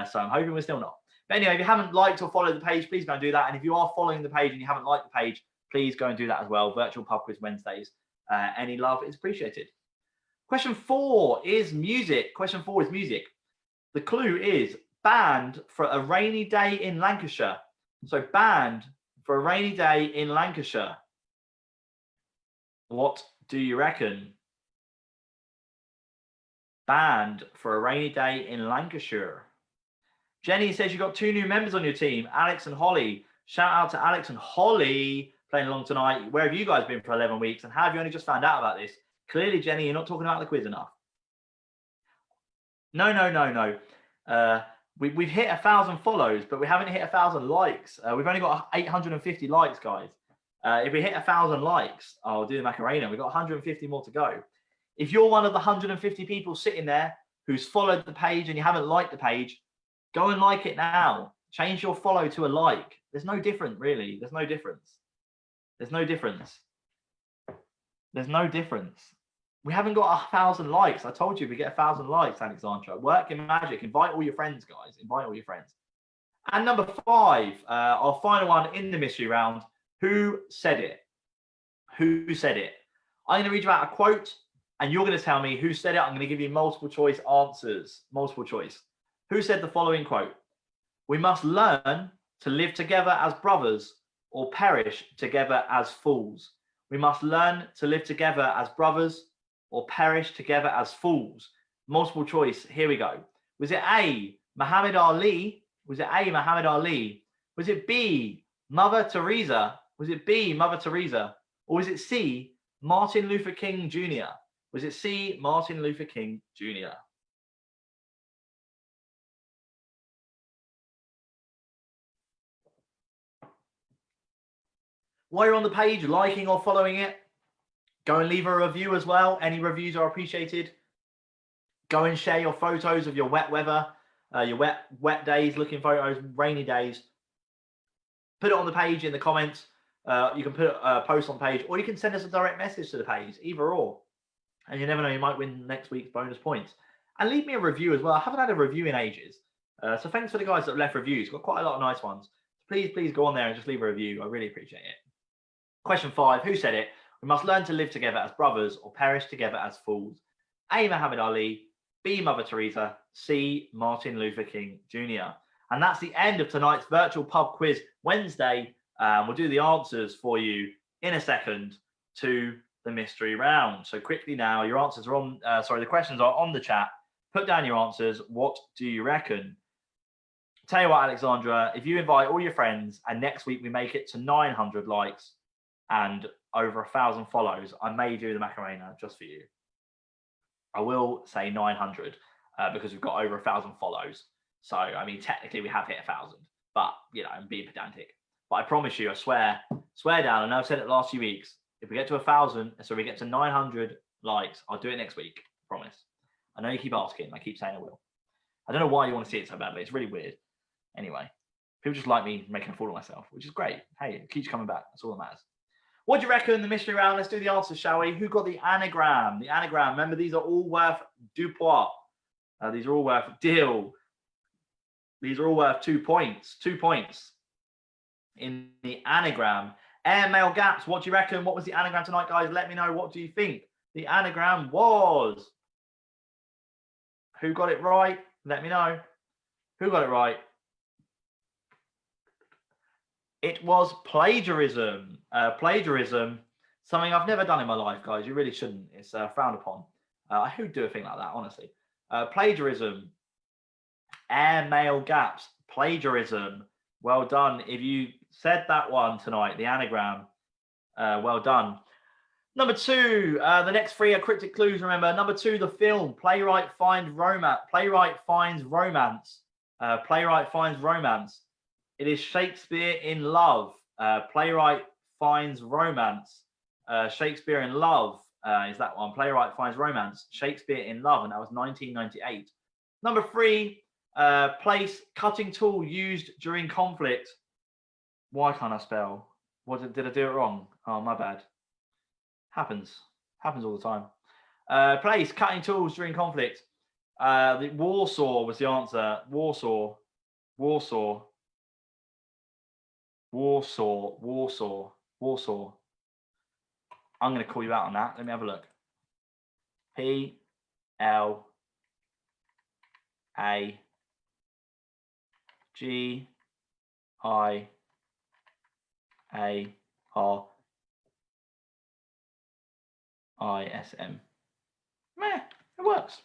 Speaker 1: So I'm hoping we're still not. But anyway, if you haven't liked or followed the page, please go and do that. And if you are following the page and you haven't liked the page, please go and do that as well. Virtual Pub Quiz Wednesdays. Any love is appreciated. Question 4 is music. Question 4 is music. The clue is band for a rainy day in Lancashire. So band for a rainy day in Lancashire. What do you reckon? Band for a rainy day in Lancashire. Jenny says you've got 2 new members on your team, Alex and Holly. Shout out to Alex and Holly playing along tonight. Where have you guys been for 11 weeks? And how have you only just found out about this? Clearly, Jenny, you're not talking about the quiz enough. No. We've hit 1,000 follows, but we haven't hit 1,000 likes. We've only got 850 likes, guys. If we hit 1,000 likes, I'll do the Macarena. We've got 150 more to go. If you're one of the 150 people sitting there who's followed the page and you haven't liked the page, go and like it now. Change your follow to a like. There's no difference, really. There's no difference. There's no difference. There's no difference. We haven't got 1,000 likes. I told you we get 1,000 likes, Alexandra. Work your magic. Invite all your friends, guys. Invite all your friends. And number 5, our final one in the mystery round. Who said it? Who said it? I'm going to read you out a quote, and you're going to tell me who said it. I'm going to give you multiple choice answers. Multiple choice. Who said the following quote? We must learn to live together as brothers or perish together as fools. We must learn to live together as brothers or perish together as fools. Multiple choice. Here we go. Was it A, Muhammad Ali? Was it A, Muhammad Ali? Was it B, Mother Teresa? Was it B, Mother Teresa? Or was it C, Martin Luther King Jr.? Was it C, Martin Luther King Jr.? While you're on the page, liking or following it, go and leave a review as well. Any reviews are appreciated. Go and share your photos of your wet weather, your wet days, looking photos, rainy days. Put it on the page in the comments. You can put a post on the page, or you can send us a direct message to the page, either or. And you never know, you might win next week's bonus points. And leave me a review as well. I haven't had a review in ages. So thanks for the guys that left reviews. Got quite a lot of nice ones. Please go on there and just leave a review. I really appreciate it. Question 5, who said it? We must learn to live together as brothers or perish together as fools. A. Muhammad Ali, B. Mother Teresa, C. Martin Luther King Jr. And that's the end of tonight's virtual pub quiz Wednesday. We'll do the answers for you in a second to the mystery round. So quickly now, your answers are on, the questions are on the chat. Put down your answers. What do you reckon? Tell you what, Alexandra, if you invite all your friends and next week we make it to 900 likes and over 1,000 follows, I may do the Macarena just for you. I will say 900 because we've got over 1,000 follows. So, I mean, technically we have hit 1,000, but, you know, I'm being pedantic. But I promise you, I swear down, I know I've said it the last few weeks, if we get to 1,000, so we get to 900 likes, I'll do it next week, promise. I know you keep asking, I keep saying I will. I don't know why you want to see it so badly, it's really weird. Anyway, people just like me making a fool of myself, which is great. Hey, it keeps coming back, that's all that matters. What do you reckon, the mystery round? Let's do the answers, shall we? Who got the anagram? The anagram, remember, these are all worth dupois. These are all worth deal. These are all worth 2 points. 2 points in the anagram. Air Mail Gaps, what do you reckon? What was the anagram tonight, guys? Let me know. What do you think the anagram was? Who got it right? Let me know. Who got it right? It was plagiarism. Plagiarism, something I've never done in my life, guys. You really shouldn't. It's frowned upon. Who'd do a thing like that, honestly? Plagiarism. Air Mail Gaps. Plagiarism. Well done. If you said that one tonight, the anagram, well done. Number 2, the next 3 are cryptic clues, remember. Number 2, the film, Playwright Finds Romance. Playwright Finds Romance. Playwright Finds Romance. It is Shakespeare in Love. Playwright Finds Romance. Shakespeare in Love is that one. Playwright Finds Romance. Shakespeare in Love, and that was 1998. Number 3, place, cutting tool used during conflict. Why can't I spell? Did I do it wrong? Oh, my bad. Happens all the time. Place, cutting tools during conflict. The Warsaw was the answer. Warsaw. I'm going to call you out on that. Let me have a look. PLAGR. ISM. Meh, it works.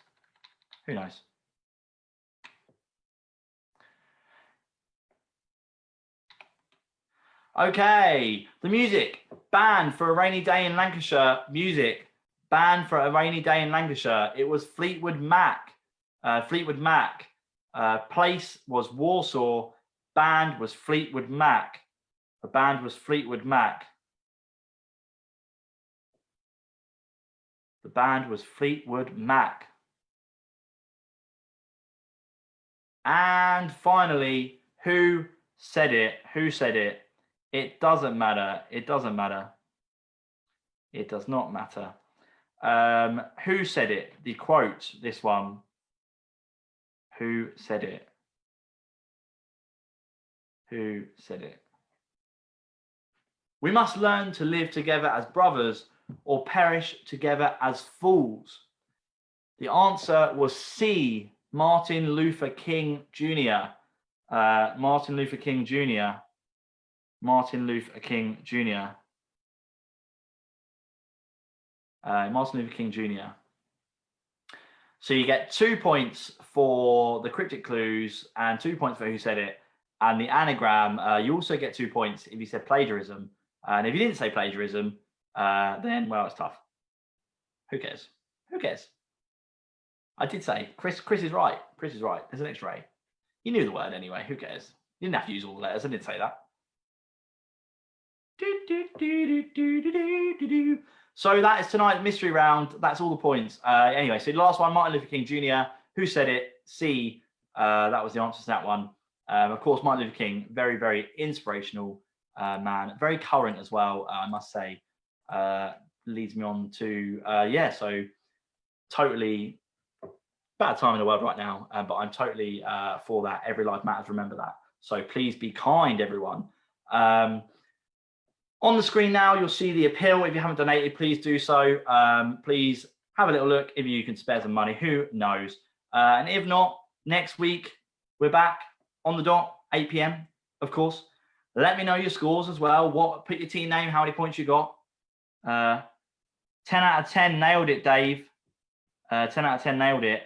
Speaker 1: Who knows? Okay, the music. Banned for a rainy day in Lancashire. Music. Banned for a rainy day in Lancashire. It was Fleetwood Mac. Fleetwood Mac. Place was Warsaw. Band was Fleetwood Mac. The band was Fleetwood Mac. The band was Fleetwood Mac. And finally, who said it? Who said it? It doesn't matter. It doesn't matter. It does not matter. Who said it? The quote, this one. Who said it? Who said it? We must learn to live together as brothers or perish together as fools. The answer was C, Martin Luther King Jr. Martin Luther King Jr. Martin Luther King Jr. Martin Luther King Jr. So you get 2 points for the cryptic clues and 2 points for who said it. And the anagram, you also get 2 points if you said plagiarism. And if you didn't say plagiarism, then, well, it's tough. Who cares? Who cares? I did say, Chris is right. Chris is right. There's an extra A. You knew the word anyway. Who cares? You didn't have to use all the letters. I didn't say that. So that is tonight's mystery round. That's all the points. Anyway, so the last one, Martin Luther King Jr. Who said it? C. That was the answer to that one. Of course, Martin Luther King, very, very inspirational man. Very current as well, I must say. Leads me on to, so totally bad time in the world right now, but I'm totally for that. Every life matters, remember that. So please be kind, everyone. On the screen now, you'll see the appeal. If you haven't donated, please do so. Please have a little look if you can spare some money. Who knows? And if not, next week, we're back on the dot, 8 p.m., of course. Let me know your scores as well. Put your team name, how many points you got. 10 out of 10, nailed it, Dave. 10 out of 10, nailed it.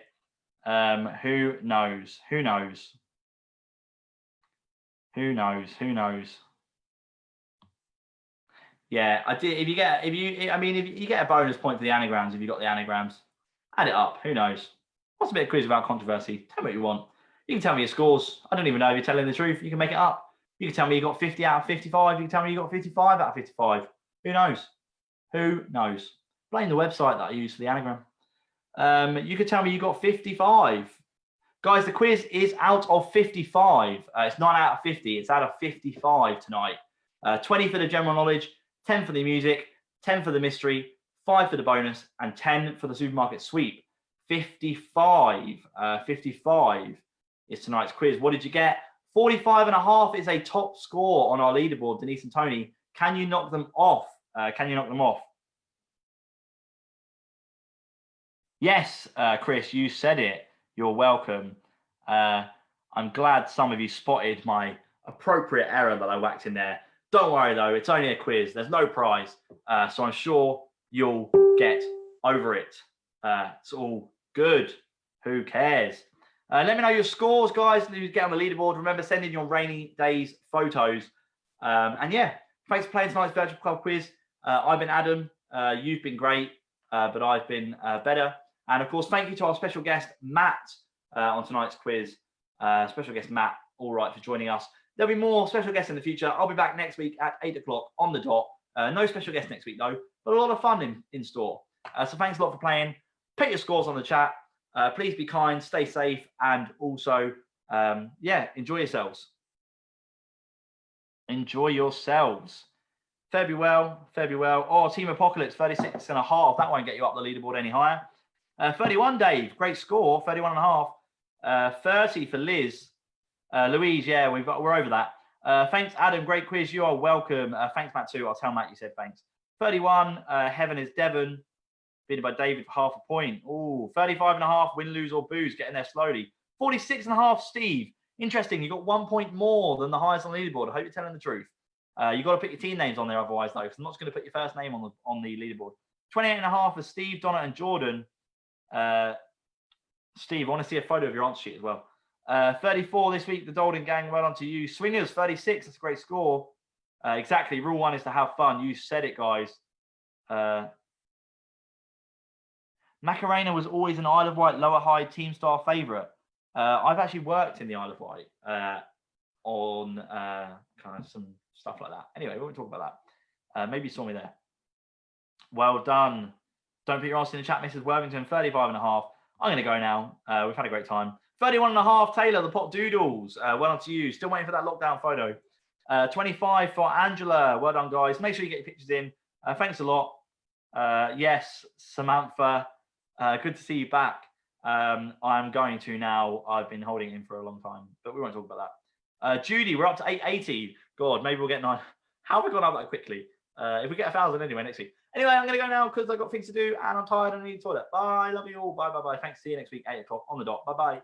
Speaker 1: Who knows? Who knows? Who knows? Who knows? Yeah, I did. If you get a bonus point for the anagrams, if you got the anagrams, add it up. Who knows? What's a bit of quiz without controversy? Tell me what you want. You can tell me your scores. I don't even know if you're telling the truth. You can make it up. You can tell me you got 50 out of 55. You can tell me you got 55 out of 55. Who knows? Who knows? Blame the website that I use for the anagram. You could tell me you got 55. Guys, the quiz is out of 55. It's not out of 50. It's out of 55 tonight. 20 for the general knowledge, 10 for the music, 10 for the mystery, 5 for the bonus, and 10 for the supermarket sweep. 55. 55 is tonight's quiz. What did you get? 45.5 is a top score on our leaderboard, Denise and Tony. Can you knock them off? Can you knock them off? Yes, Chris, you said it. You're welcome. I'm glad some of you spotted my appropriate error that I whacked in there. Don't worry, though. It's only a quiz. There's no prize. So I'm sure you'll get over it. It's all good. Who cares? Let me know your scores, guys. Get on the leaderboard. Remember, send in your rainy days photos. And yeah, thanks for playing tonight's virtual club quiz. I've been Adam. You've been great, but I've been better. And of course, thank you to our special guest, Matt, on tonight's quiz. Special guest, Matt Allwright, for joining us. There'll be more special guests in the future. I'll be back next week at 8 o'clock on the dot. No special guests next week, though, but a lot of fun in store. So thanks a lot for playing. Put your scores on the chat. Please be kind, stay safe, and also, yeah, enjoy yourselves. Enjoy yourselves. Fare be well. Oh, Team Apocalypse, 36.5. That won't get you up the leaderboard any higher. 31, Dave. Great score. 31.5. 30 for Liz. Louise, yeah, we're over that. Thanks, Adam. Great quiz. You are welcome. Thanks, Matt, too. I'll tell Matt you said thanks. 31, Heaven is Devon. Beaten by David for half a point. Oh, 35.5, win, lose, or booze. Getting there slowly. 46.5, Steve. Interesting. You got 1 point more than the highest on the leaderboard. I hope you're telling the truth. You got to put your team names on there otherwise, though, because I'm not just going to put your first name on the leaderboard. 28.5 for Steve, Donna, and Jordan. Steve, I want to see a photo of your answer sheet as well. 34 this week, the Dolden Gang. Well done to you. Swingers, 36. That's a great score. Exactly. Rule 1 is to have fun. You said it, guys. Macarena was always an Isle of Wight Lower Hyde Team Star favourite. I've actually worked in the Isle of Wight on kind of some stuff like that. Anyway, we won't talk about that. Maybe you saw me there. Well done. Don't put your answer in the chat, Mrs. Worthington. 35.5. I'm going to go now. We've had a great time. 31.5, Taylor, the Pop Doodles. Well done to you. Still waiting for that lockdown photo. 25 for Angela. Well done, guys. Make sure you get your pictures in. Thanks a lot. Yes, Samantha. Good to see you back. I'm going to now. I've been holding in for a long time, but we won't talk about that. Judy, we're up to 880. God, maybe we'll get 9. How have we gone up that quickly? If we get 1,000 anyway next week. Anyway, I'm going to go now because I've got things to do and I'm tired and I need the toilet. Bye. Love you all. Bye. Thanks. See you next week, 8 o'clock on the dot. Bye.